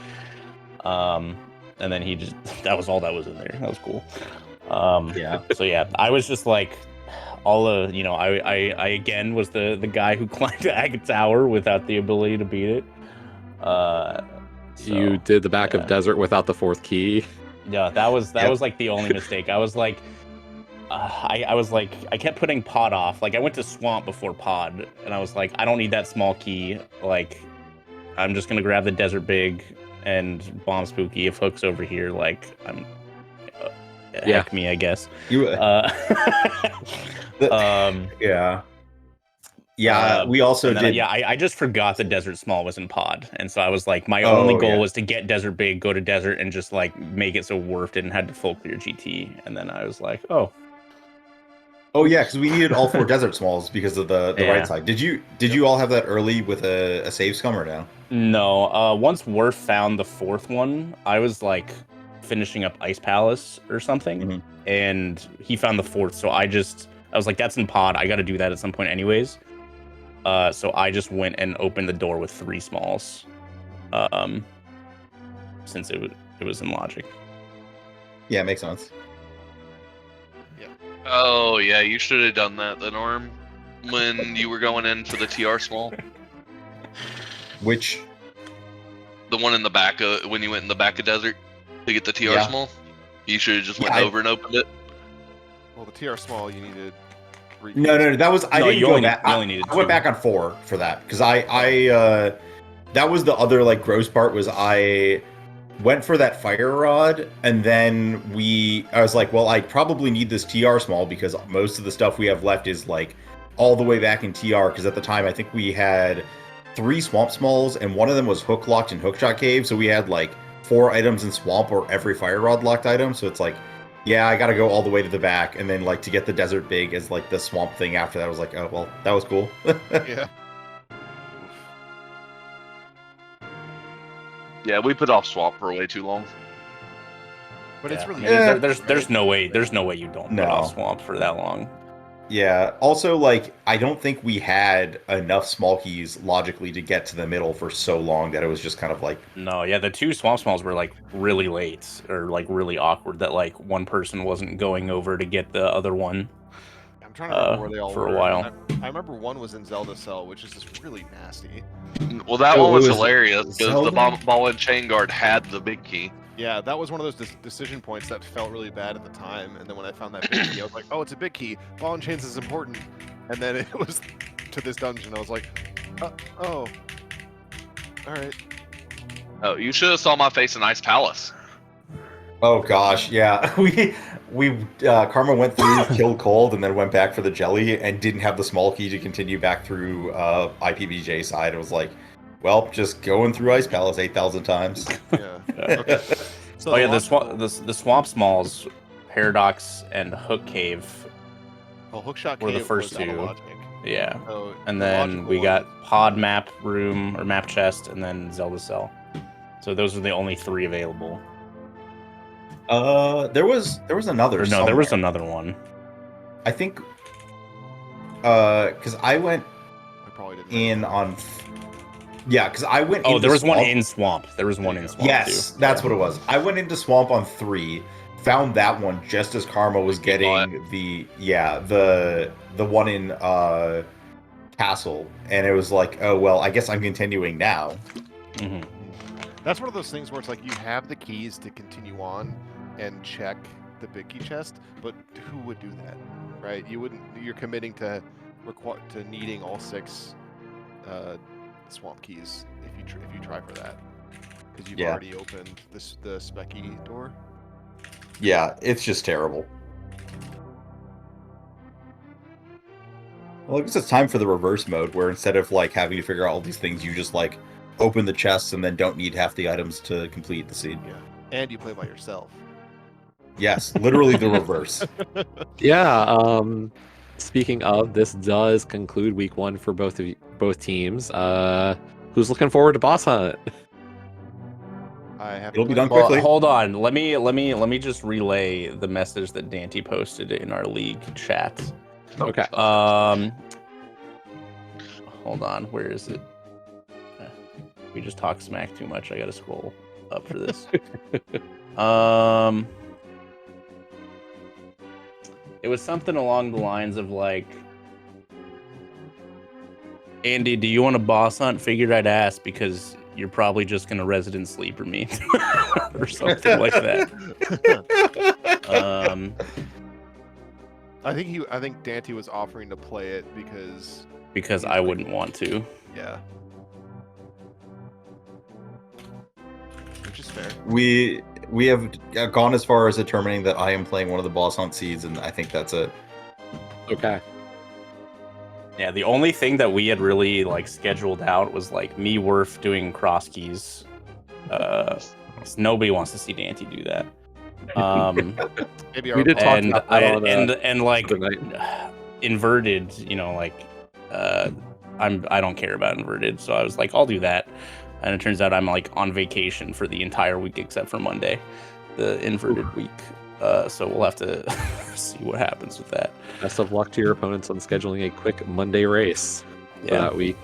Speaker 3: And then he just that was all that was in there. That was cool.
Speaker 6: Yeah.
Speaker 3: So yeah, I was just like, I again was the guy who climbed the Agate Tower without the ability to beat it.
Speaker 1: You did the back
Speaker 3: yeah.
Speaker 1: of Desert without the 4th key.
Speaker 3: Yeah, that was
Speaker 6: Yep.
Speaker 3: like the only mistake. I was like, I was like, I kept putting pod off. Like I went to swamp before pod, and I was like, I don't need that small key. Like, I'm just gonna grab the desert big and bomb spooky. If Hook's over here, like I'm.
Speaker 1: Yeah.
Speaker 3: Heck me, I guess.
Speaker 6: You
Speaker 3: Yeah.
Speaker 6: Yeah, we also
Speaker 3: and then,
Speaker 6: did
Speaker 3: yeah, I just forgot the desert small was in pod, and so I was like, my only goal
Speaker 6: yeah.
Speaker 3: was to get desert big, go to desert, and just like make it so Worf didn't have to full clear GT. And then I was like, oh
Speaker 6: yeah, because we needed all 4 desert smalls because of the
Speaker 3: Yeah.
Speaker 6: right side. Did you all have that early with a save scum or no?
Speaker 3: no. Once Worf found the 4th one, I was like finishing up Ice Palace or something,
Speaker 6: Mhm.
Speaker 3: and he found the 4th. So I was like, that's in pod. I got to do that at some point, anyways. So I just went and opened the door with 3 smalls, since it was in logic.
Speaker 6: Yeah, makes sense.
Speaker 5: Oh yeah, you should have done that then, Arm, when you were going in for the TR small.
Speaker 6: Which
Speaker 5: The one in the back of when you went in the back of Desert to get the TR
Speaker 6: Yeah.
Speaker 5: small. You should have just went
Speaker 6: Yeah,
Speaker 5: over and opened it.
Speaker 4: Well, the TR small you needed. 3
Speaker 6: no, that was I
Speaker 3: No,
Speaker 6: didn't
Speaker 3: you
Speaker 6: go
Speaker 3: only-
Speaker 6: back.
Speaker 3: you only needed
Speaker 6: I went
Speaker 3: 2.
Speaker 6: back on 4 for that because I that was the other like gross part was I went for that fire rod, and then I was like, well, I probably need this TR small because most of the stuff we have left is like all the way back in TR. Because at the time, I think we had 3 swamp smalls, and one of them was hook locked in hookshot cave. So we had like 4 items in swamp or every fire rod locked item. So it's like, yeah, I got to go all the way to the back, and then like to get the desert big as like the swamp thing after that. I was like, oh well, that was cool.
Speaker 4: Yeah.
Speaker 5: Yeah, we put off swamp for way too long.
Speaker 4: But it's really
Speaker 3: there's no way you don't put off swamp for that long.
Speaker 6: Yeah. Also, like, I don't think we had enough small keys logically to get to the middle for so long that it was just kind of like.
Speaker 3: No, yeah, the 2 swamp smalls were like really late or like really awkward that like one person wasn't going over to get the other one.
Speaker 4: I'm trying to remember where they all
Speaker 3: for
Speaker 4: were.
Speaker 3: a while.
Speaker 4: I remember one was in Zelda Cell, which is just really nasty.
Speaker 5: Well, that one was
Speaker 6: was
Speaker 5: hilarious because
Speaker 6: Zelda?
Speaker 5: the ball and chain guard had the big key.
Speaker 4: Yeah, that was one of those decision points that felt really bad at the time. And then when I found that big key, I was like, oh, it's a big key. Ball and chains is important. And then it was to this dungeon. I was like, oh, all right.
Speaker 5: Oh, you should have saw my face in Ice Palace.
Speaker 6: Oh gosh, yeah. We Karma went through, killed cold, and then went back for the jelly, and didn't have the small key to continue back through IPBJ side. It was like, well, just going through Ice Palace 8,000 times.
Speaker 4: Yeah. Okay. So
Speaker 3: Oh yeah, the swamp smalls, Paradox and Hook Cave
Speaker 4: Hookshot
Speaker 3: were the
Speaker 4: Cave
Speaker 3: first
Speaker 4: was out of
Speaker 3: 2.
Speaker 4: logic.
Speaker 3: Yeah.
Speaker 4: So
Speaker 3: And
Speaker 4: the
Speaker 3: then
Speaker 4: logical
Speaker 3: we
Speaker 4: one-
Speaker 3: got Pod Map Room or Map Chest, and then Zelda Cell. So those are the only 3 available.
Speaker 6: There was another.
Speaker 3: Or no, there was
Speaker 6: somewhere.
Speaker 3: another one.
Speaker 6: I think, because I went
Speaker 4: I probably didn't.
Speaker 6: in on. Yeah, because I went.
Speaker 3: Oh,
Speaker 6: into
Speaker 3: there was one
Speaker 6: Swamp.
Speaker 3: in Swamp. There was one in Swamp
Speaker 6: Yes,
Speaker 3: too.
Speaker 6: that's what it was. I went into Swamp on 3, found that one just as Karma was getting the one in Castle, and it was like, oh well, I guess I'm continuing now.
Speaker 3: Mhm.
Speaker 4: That's one of those things where it's like you have the keys to continue on and check the big key chest, but who would do that, right? You wouldn't. You're committing to needing all 6 swamp keys if you try for that, because you've already opened the specky door.
Speaker 6: Yeah, it's just terrible. Well, I guess it's time for the reverse mode, where instead of like having to figure out all these things, you just like open the chests and then don't need half the items to complete the seed.
Speaker 4: Yeah, and you play by yourself.
Speaker 6: Yes, literally the reverse.
Speaker 1: Yeah. Speaking of, this does conclude week 1 for both teams. Who's looking forward to boss hunt?
Speaker 4: I have.
Speaker 6: It'll be done
Speaker 3: Well,
Speaker 6: quickly.
Speaker 3: hold on. Let me just relay the message that Dante posted in our league chat.
Speaker 1: Okay.
Speaker 3: Hold on. Where is it? We just talk smack too much. I gotta scroll up for this. It was something along the lines of like, Andy, do you want a boss hunt? Figured I'd ask because you're probably just gonna resident sleeper me or something like that.
Speaker 4: I think Dante was offering to play it because
Speaker 3: I wouldn't want to.
Speaker 4: yeah, which is fair.
Speaker 6: We have gone as far as determining that I am playing one of the boss hunt seeds, and I think that's it.
Speaker 1: Okay.
Speaker 3: Yeah, the only thing that we had really like scheduled out was like me, Worf doing cross keys. Nobody wants to see Dante do that.
Speaker 4: Maybe
Speaker 1: We did talk
Speaker 3: and
Speaker 1: about that on,
Speaker 3: and like
Speaker 1: the night.
Speaker 3: inverted, like I don't care about inverted, so I was like, I'll do that. And it turns out I'm like on vacation for the entire week except for Monday, the inverted week. So we'll have to see what happens with that.
Speaker 1: Best of luck to your opponents on scheduling a quick Monday race for
Speaker 3: Yeah.
Speaker 1: that week.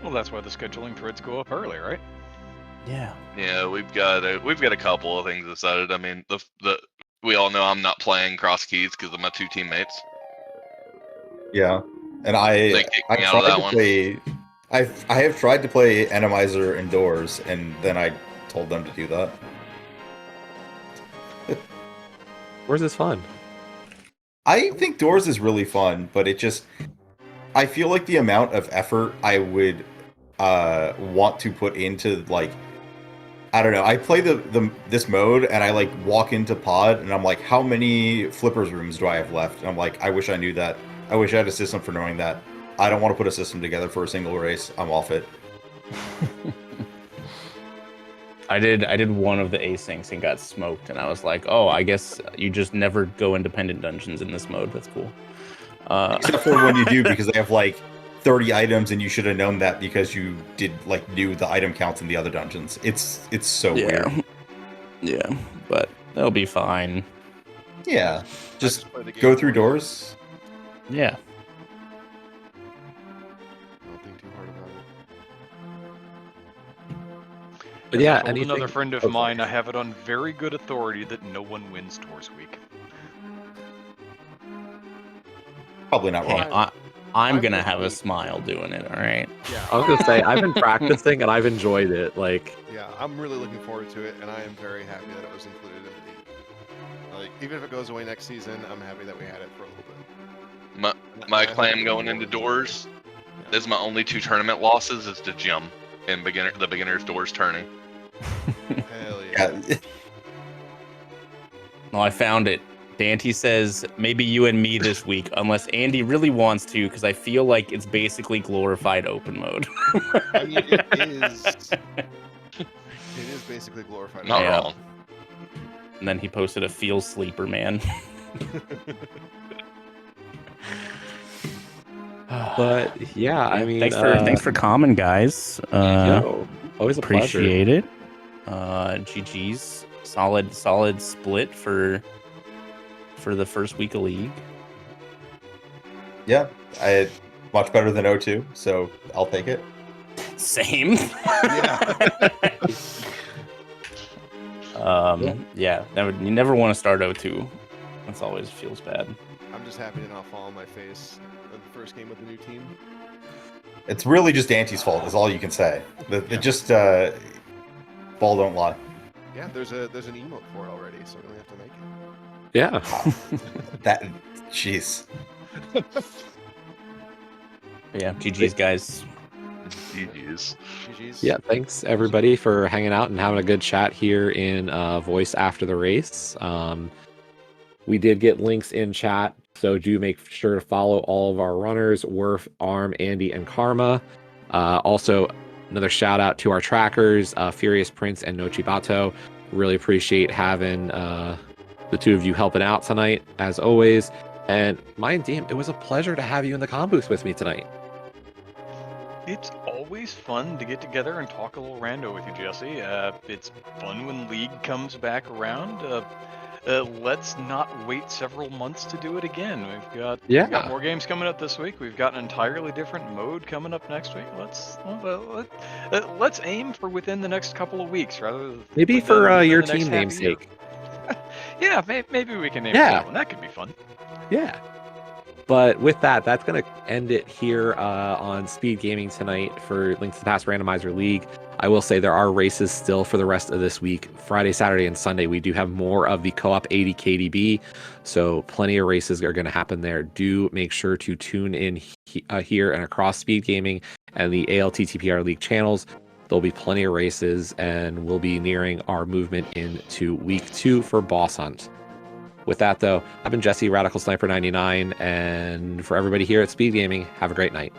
Speaker 2: Well, that's why the scheduling threads go up early, right?
Speaker 3: Yeah.
Speaker 5: Yeah, we've got a couple of things decided. I mean, we all know I'm not playing cross keys because of my 2 teammates.
Speaker 6: Yeah, and
Speaker 5: They kicked me out of that one.
Speaker 6: I have tried to play Randomizer indoors, and then I told them to do that.
Speaker 1: Where's this fun?
Speaker 6: I think doors is really fun, but I feel like the amount of effort I would want to put into like, I don't know. I play this mode and I like walk into pod and I'm like, how many flippers rooms do I have left? And I'm like, I wish I knew that. I wish I had a system for knowing that. I don't want to put a system together for a single race. I'm off it.
Speaker 3: I did one of the asyncs and got smoked, and I was like, oh, I guess you just never go independent dungeons in this mode. That's cool.
Speaker 6: Except for when you do, because they have like 30 items and you should have known that because you did like knew the item counts in the other dungeons. It's so weird.
Speaker 3: Yeah, but they'll be fine.
Speaker 6: Yeah, just
Speaker 4: play the game
Speaker 6: go through
Speaker 4: for it.
Speaker 6: doors.
Speaker 3: Yeah.
Speaker 4: Don't think too hard about it.
Speaker 1: But yeah,
Speaker 2: I told
Speaker 1: anything...
Speaker 2: another friend of
Speaker 1: Oh,
Speaker 2: mine,
Speaker 1: sorry.
Speaker 2: I have it on very good authority that no one wins Tours Week.
Speaker 6: Probably not
Speaker 3: Hey,
Speaker 6: wrong.
Speaker 3: I'm gonna
Speaker 4: with
Speaker 3: have a
Speaker 4: you.
Speaker 3: smile doing it. All right.
Speaker 4: Yeah,
Speaker 1: I was gonna say I've been practicing and I've enjoyed it. Like,
Speaker 4: yeah, I'm really looking forward to it, and I am very happy that it was included in the league. Like, even if it goes away next season, I'm happy that we had it for a little bit.
Speaker 5: My
Speaker 4: I hope
Speaker 5: claim
Speaker 4: it
Speaker 5: going
Speaker 4: goes
Speaker 5: into
Speaker 4: forward.
Speaker 5: doors is my only 2 tournament losses is to Jim in the beginner's doors turning.
Speaker 4: Hell yeah.
Speaker 6: Yeah.
Speaker 3: No, I found it. Dante says maybe you and me this week, unless Andy really wants to, because I feel like it's basically glorified open mode.
Speaker 4: I mean, it is. It is basically glorified.
Speaker 5: Not
Speaker 3: Yeah.
Speaker 5: wrong.
Speaker 3: And then he posted a feel sleeper, man.
Speaker 1: but yeah, I mean,
Speaker 3: thanks for coming, guys.
Speaker 1: yo, always a pleasure.
Speaker 3: Appreciate it. GG's solid split for the first week of league.
Speaker 6: Yeah, much better than O2, so I'll take it.
Speaker 3: Same.
Speaker 4: Yeah.
Speaker 3: Yeah. You never want to start O2. That's always feels bad.
Speaker 4: I'm just happy to not fall on my face in the first game with the new team.
Speaker 6: It's really just Dante's fault, is all you can say. It just ball don't lie.
Speaker 4: Yeah, there's an emote for it already, so we only have to make it.
Speaker 1: Yeah.
Speaker 6: That, jeez.
Speaker 3: Yeah, GG's guys.
Speaker 5: GG's.
Speaker 4: GG's.
Speaker 1: Yeah, thanks everybody for hanging out and having a good chat here in Voice After the Race. We did get links in chat, so do make sure to follow all of our runners, Werf, Arm, Andy, and Karma. Also, another shout out to our trackers, Furious Prince and Nochibato. Really appreciate having the two of you helping out tonight, as always. And Mind Deem, it was a pleasure to have you in the comm booth with me tonight.
Speaker 2: It's always fun to get together and talk a little rando with you, Jesse. It's fun when League comes back around. Let's not wait several months to do it again. We've got more games coming up this week. We've got an entirely different mode coming up next week. Let's aim for within the next couple of weeks, rather than
Speaker 1: Maybe
Speaker 2: within
Speaker 1: for your
Speaker 2: the next
Speaker 1: team
Speaker 2: half a year.
Speaker 1: namesake.
Speaker 2: Yeah, maybe we can name it
Speaker 1: Yeah.
Speaker 2: that one. That could be fun.
Speaker 1: Yeah. But with that, that's going to end it here on Speed Gaming tonight for Links to the Past Randomizer League. I will say there are races still for the rest of this week. Friday, Saturday, and Sunday, we do have more of the Co-op 80 KDB. So plenty of races are going to happen there. Do make sure to tune in here and across Speed Gaming and the ALTTPR League channels. There'll be plenty of races, and we'll be nearing our movement into week 2 for Boss Hunt. With that, though, I've been Jesse, Radical Sniper 99, and for everybody here at Speed Gaming, have a great night.